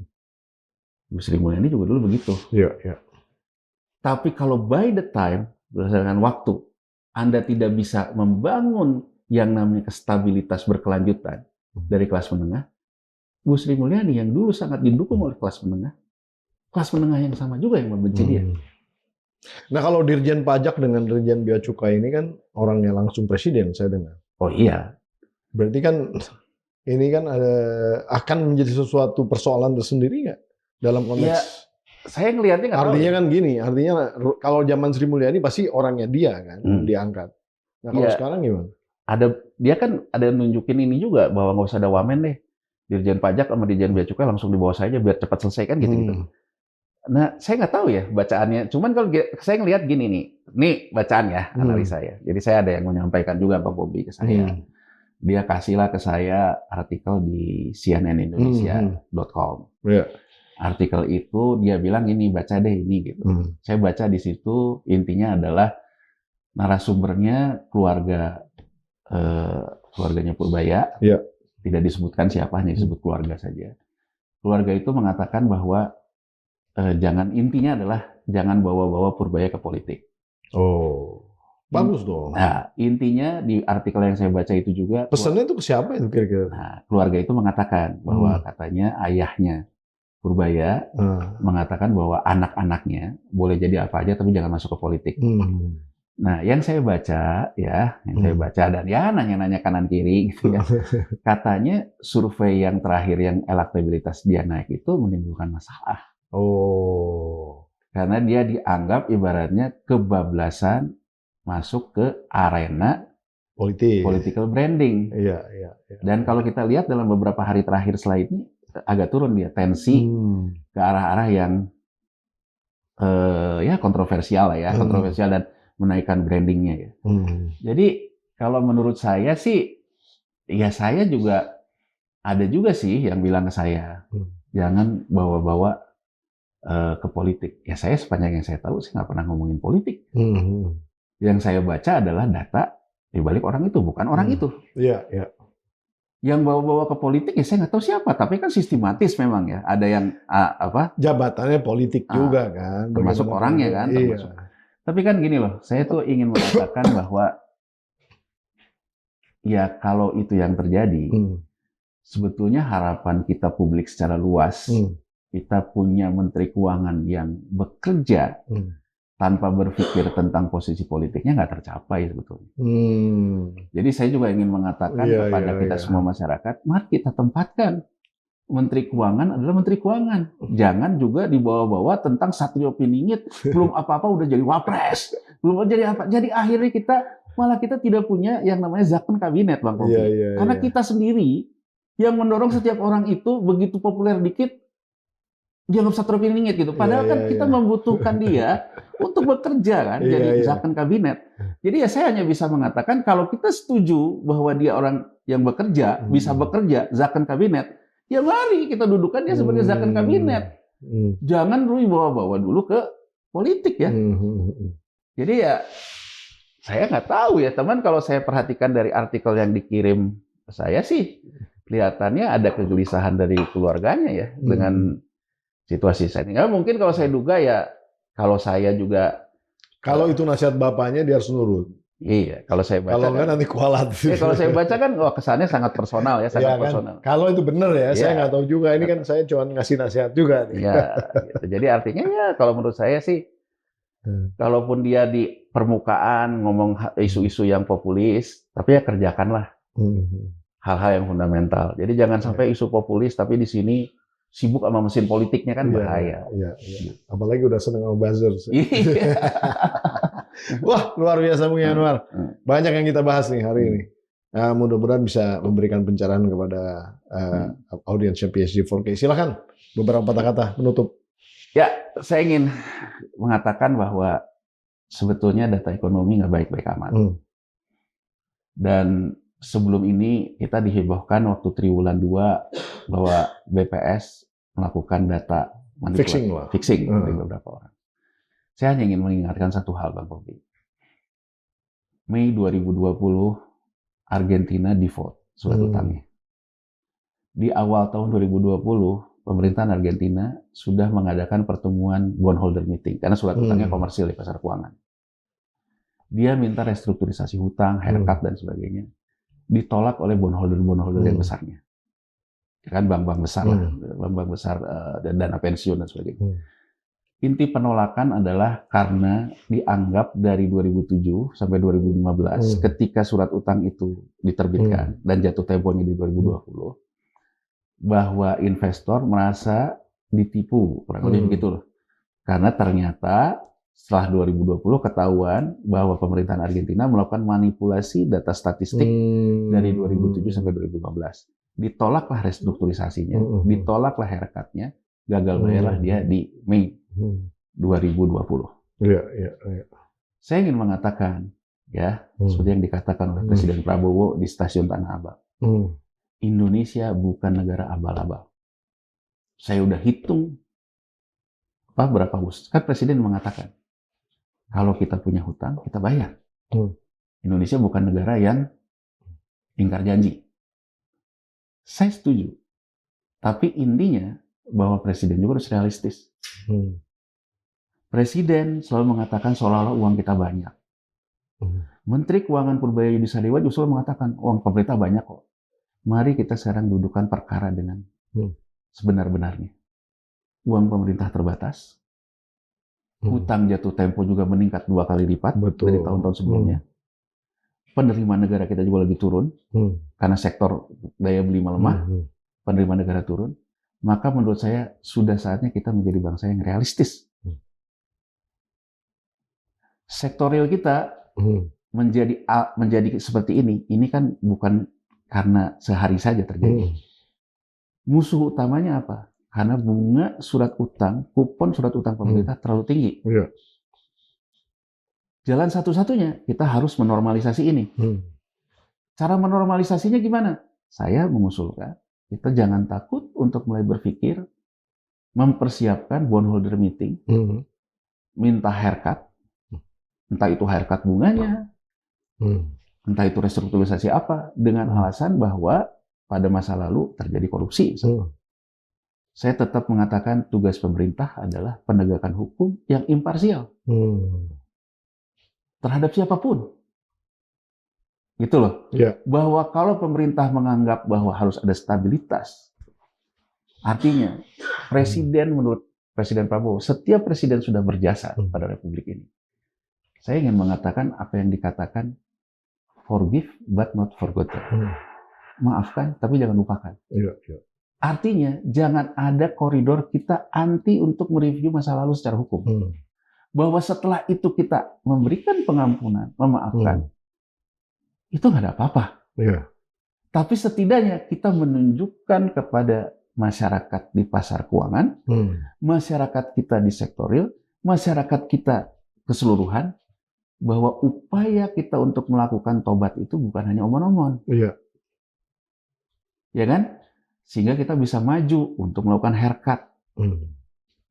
Bu Sri Mulyani juga dulu begitu. Iya. Tapi kalau by the time, berdasarkan waktu, Anda tidak bisa membangun yang namanya stabilitas berkelanjutan dari kelas menengah, Bu Sri Mulyani yang dulu sangat didukung oleh kelas menengah yang sama juga yang membenci dia. Nah kalau Dirjen Pajak dengan Dirjen Bea Cukai ini kan orangnya langsung presiden, saya dengar. Oh iya. Berarti kan ini kan akan menjadi sesuatu persoalan tersendiri nggak dalam konteks? Ya, saya ngelihatnya nggak tahu. Artinya kan gini, artinya kalau zaman Sri Mulyani pasti orangnya dia kan diangkat. Nah kalau sekarang gimana? Dia kan ada nunjukin ini juga bahwa nggak usah ada wamen deh. Dirjen Pajak sama Dirjen Bea Cukai langsung di bawah saja biar cepat selesai kan gitu-gitu. Nah, saya nggak tahu ya bacaannya. Cuman kalau saya ngelihat gini nih bacaan ya, analisa ya. Jadi saya ada yang menyampaikan juga Pak Bobi ke saya. Dia kasihlah ke saya artikel di cnnindonesia.com. Artikel itu dia bilang ini, baca deh ini gitu. Saya baca di situ intinya adalah narasumbernya keluarganya Purbaya. Tidak disebutkan siapa, hanya disebut keluarga saja. Keluarga itu mengatakan bahwa intinya adalah jangan bawa-bawa Purbaya ke politik. Oh, bagus dong. Nah, intinya di artikel yang saya baca itu juga. Pesannya itu ke siapa itu kira-kira? Nah, keluarga itu mengatakan bahwa katanya ayahnya Purbaya mengatakan bahwa anak-anaknya boleh jadi apa aja tapi jangan masuk ke politik. Nah, yang saya baca dan ya nanya-nanya kanan kiri gitu ya. Katanya survei yang terakhir yang elektabilitas dia naik itu menimbulkan masalah. Oh. Karena dia dianggap ibaratnya kebablasan masuk ke arena political branding. Iya. Dan kalau kita lihat dalam beberapa hari terakhir setelah ini agak turun dia tensi ke arah-arah yang kontroversial lah ya, kontroversial dan menaikkan brandingnya ya. Jadi kalau menurut saya sih, ya saya juga ada juga sih yang bilang ke saya, jangan bawa-bawa ke politik. Ya saya sepanjang yang saya tahu sih nggak pernah ngomongin politik. Yang saya baca adalah data di balik orang itu, bukan orang itu. Iya. Yang bawa-bawa ke politik ya saya nggak tahu siapa, tapi kan sistematis memang ya. Ada yang jabatannya politik juga kan. Termasuk orangnya kan. Termasuk. Tapi kan gini loh, saya tuh ingin mengatakan bahwa ya kalau itu yang terjadi, sebetulnya harapan kita publik secara luas, kita punya Menteri Keuangan yang bekerja tanpa berpikir tentang posisi politiknya nggak tercapai sebetulnya. Jadi saya juga ingin mengatakan kepada kita semua masyarakat, mari kita tempatkan Menteri Keuangan adalah Menteri Keuangan. Jangan juga dibawa-bawa tentang Satrio Piningit, belum apa-apa udah jadi wapres, belum jadi apa. Jadi akhirnya kita tidak punya yang namanya zakon kabinet, Bang Kopi. Karena kita sendiri yang mendorong setiap orang itu begitu populer dikit, dianggap Satrio Piningit gitu. Padahal kan kita membutuhkan dia untuk bekerja kan, jadi zakon kabinet. Jadi ya saya hanya bisa mengatakan kalau kita setuju bahwa dia orang yang bekerja, bisa bekerja, zakon kabinet, ya mari kita dudukkan dia sebagai zakon kabinet. Jangan dulu bawa-bawa dulu ke politik ya. Jadi ya saya nggak tahu ya teman, kalau saya perhatikan dari artikel yang dikirim ke saya sih kelihatannya ada kegelisahan dari keluarganya ya dengan situasi saya ini. Mungkin kalau saya duga ya, kalau saya juga itu nasihat bapaknya dia harus nurut. Iya, kalau saya baca. Kalau nggak nanti kualat. Kalau saya baca kan, kesannya sangat personal ya, sangat personal. Kan? Kalau itu benar ya, saya nggak tahu juga. Ini kan saya cuma ngasih nasihat juga. Iya, gitu. Jadi artinya ya, kalau menurut saya sih, kalaupun dia di permukaan ngomong isu-isu yang populis, tapi ya kerjakanlah hal-hal yang fundamental. Jadi jangan sampai isu populis, tapi di sini sibuk sama mesin politiknya kan bahaya. Iya. Apalagi udah seneng sama buzzer. Wah, luar biasa Bung Yanuar. Banyak yang kita bahas nih hari ini. Mudah-mudahan bisa memberikan pencerahan kepada audiensnya PSG 4K. Silakan beberapa kata-kata penutup. Ya, saya ingin mengatakan bahwa sebetulnya data ekonomi nggak baik-baik amat. Dan sebelum ini kita dihebohkan waktu triwulan 2 bahwa BPS melakukan data fixing dari beberapa orang. Saya hanya ingin mengingatkan satu hal, Bang Bobi. Mei 2020, Argentina default surat utangnya. Di awal tahun 2020, pemerintahan Argentina sudah mengadakan pertemuan bondholder meeting karena surat utangnya komersil di pasar keuangan. Dia minta restrukturisasi hutang, haircut dan sebagainya. Ditolak oleh bondholder yang besarnya. Kan bank-bank besar lah, bank-bank besar dan dana pensiun dan sebagainya. Inti penolakan adalah karena dianggap dari 2007 sampai 2015 ketika surat utang itu diterbitkan dan jatuh temponya di 2020 bahwa investor merasa ditipu, kurang lebih begitu loh. Karena ternyata setelah 2020 ketahuan bahwa pemerintahan Argentina melakukan manipulasi data statistik dari 2007 sampai 2015. Ditolaklah restrukturisasinya, ditolaklah haircut-nya, gagal bayarlah dia di Mei 2020. Iya. Saya ingin mengatakan, ya, seperti yang dikatakan oleh Presiden Prabowo di Stasiun Tanah Abang, Indonesia bukan negara abal-abal. Saya udah hitung berapa bos. Kan Presiden mengatakan, kalau kita punya hutang, kita bayar. Indonesia bukan negara yang ingkar janji. Saya setuju. Tapi intinya bahwa Presiden juga harus realistis. Presiden selalu mengatakan seolah-olah uang kita banyak. Menteri Keuangan Purbaya Yudisadewa justru mengatakan uang pemerintah banyak kok. Mari kita sekarang dudukkan perkara dengan sebenar-benarnya. Uang pemerintah terbatas. Hutang jatuh tempo juga meningkat 2 kali lipat dari tahun-tahun sebelumnya. Penerimaan negara kita juga lagi turun karena sektor daya beli melemah. Penerimaan negara turun. Maka menurut saya sudah saatnya kita menjadi bangsa yang realistis. Sektor real kita menjadi seperti ini. Ini kan bukan karena sehari saja terjadi. Musuh utamanya apa? Karena bunga surat utang, kupon surat utang pemerintah terlalu tinggi. Jalan satu-satunya, kita harus menormalisasi ini. Cara menormalisasinya gimana? Saya mengusulkan, kita jangan takut untuk mulai berpikir, mempersiapkan bondholder meeting, minta haircut, entah itu haircut bunganya, entah itu restrukturisasi apa, dengan alasan bahwa pada masa lalu terjadi korupsi. Saya tetap mengatakan tugas pemerintah adalah penegakan hukum yang imparsial terhadap siapapun. Gitu loh. Bahwa kalau pemerintah menganggap bahwa harus ada stabilitas, artinya presiden menurut Presiden Prabowo, setiap presiden sudah berjasa pada Republik ini. Saya ingin mengatakan apa yang dikatakan forgive but not forgotten. Maafkan tapi jangan lupakan. Artinya jangan ada koridor kita anti untuk mereview masa lalu secara hukum. Bahwa setelah itu kita memberikan pengampunan, memaafkan, itu nggak ada apa-apa. Tapi setidaknya kita menunjukkan kepada masyarakat di pasar keuangan, masyarakat kita di sektor real, masyarakat kita keseluruhan, bahwa upaya kita untuk melakukan tobat itu bukan hanya omon-omon. Ya kan? Sehingga kita bisa maju untuk melakukan haircut.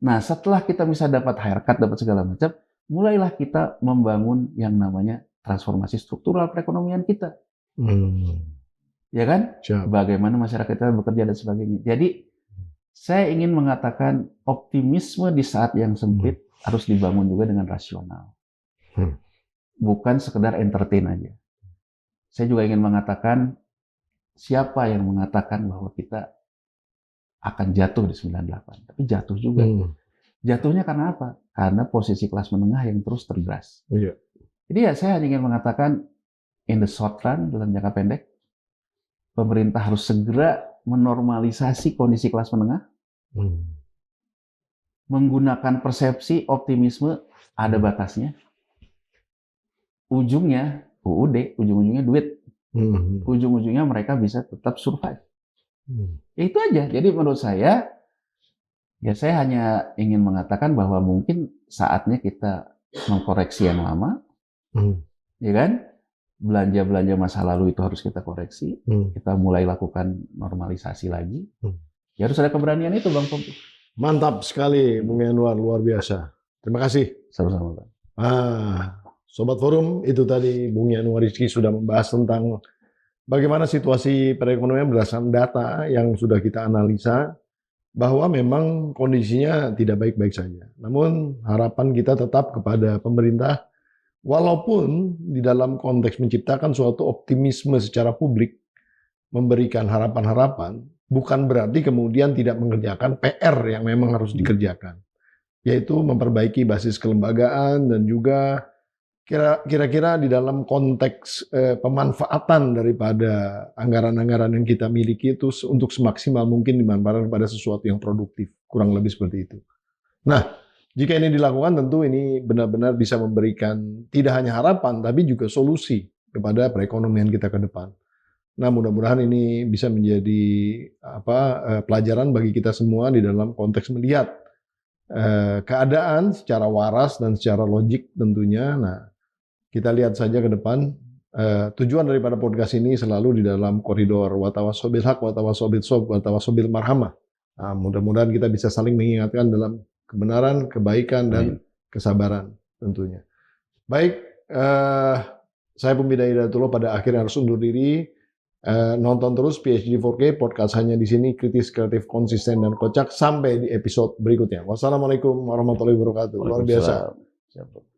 Nah, setelah kita bisa dapat haircut, dapat segala macam, mulailah kita membangun yang namanya transformasi struktural perekonomian kita. Ya kan? Bagaimana masyarakat kita bekerja dan sebagainya. Jadi, saya ingin mengatakan optimisme di saat yang sempit harus dibangun juga dengan rasional. Bukan sekedar entertain aja. Saya juga ingin mengatakan siapa yang mengatakan bahwa kita akan jatuh di 98. Tapi jatuh juga. Jatuhnya karena apa? Karena posisi kelas menengah yang terus tergeras. Jadi ya saya hanya ingin mengatakan in the short run, dalam jangka pendek, pemerintah harus segera menormalisasi kondisi kelas menengah Menggunakan persepsi, optimisme, ada batasnya. Ujungnya, UUD, ujung-ujungnya duit. Ujung-ujungnya mereka bisa tetap survive. Ya itu aja. Jadi menurut saya, ya saya hanya ingin mengatakan bahwa mungkin saatnya kita mengkoreksi yang lama, ya kan? Belanja-belanja masa lalu itu harus kita koreksi. Kita mulai lakukan normalisasi lagi. Ya harus ada keberanian itu, Bang Tompi. Mantap sekali, Bung Yanuar, luar biasa. Terima kasih. Sama-sama, Bang. Sobat Forum, itu tadi Bung Yanuar Rizky sudah membahas tentang bagaimana situasi perekonomian berdasarkan data yang sudah kita analisa, bahwa memang kondisinya tidak baik-baik saja. Namun harapan kita tetap kepada pemerintah, walaupun di dalam konteks menciptakan suatu optimisme secara publik, memberikan harapan-harapan, bukan berarti kemudian tidak mengerjakan PR yang memang harus dikerjakan, yaitu memperbaiki basis kelembagaan dan juga kira-kira di dalam konteks pemanfaatan daripada anggaran-anggaran yang kita miliki itu untuk semaksimal mungkin dimanfaatkan pada sesuatu yang produktif, kurang lebih seperti itu. Nah, jika ini dilakukan tentu ini benar-benar bisa memberikan tidak hanya harapan tapi juga solusi kepada perekonomian kita ke depan. Nah, mudah-mudahan ini bisa menjadi pelajaran bagi kita semua di dalam konteks melihat keadaan secara waras dan secara logik tentunya. Nah, kita lihat saja ke depan. Tujuan daripada podcast ini selalu di dalam koridor watawasobil haq, watawasobil sob, watawasobil marhamah. Nah, mudah-mudahan kita bisa saling mengingatkan dalam kebenaran, kebaikan, dan kesabaran tentunya. Baik, saya Pembida Hidayatullah pada akhirnya harus undur diri. Nonton terus PhD 4K, podcast hanya di sini, kritis, kreatif, konsisten, dan kocak. Sampai di episode berikutnya. Wassalamualaikum warahmatullahi wabarakatuh. Luar biasa. Siap.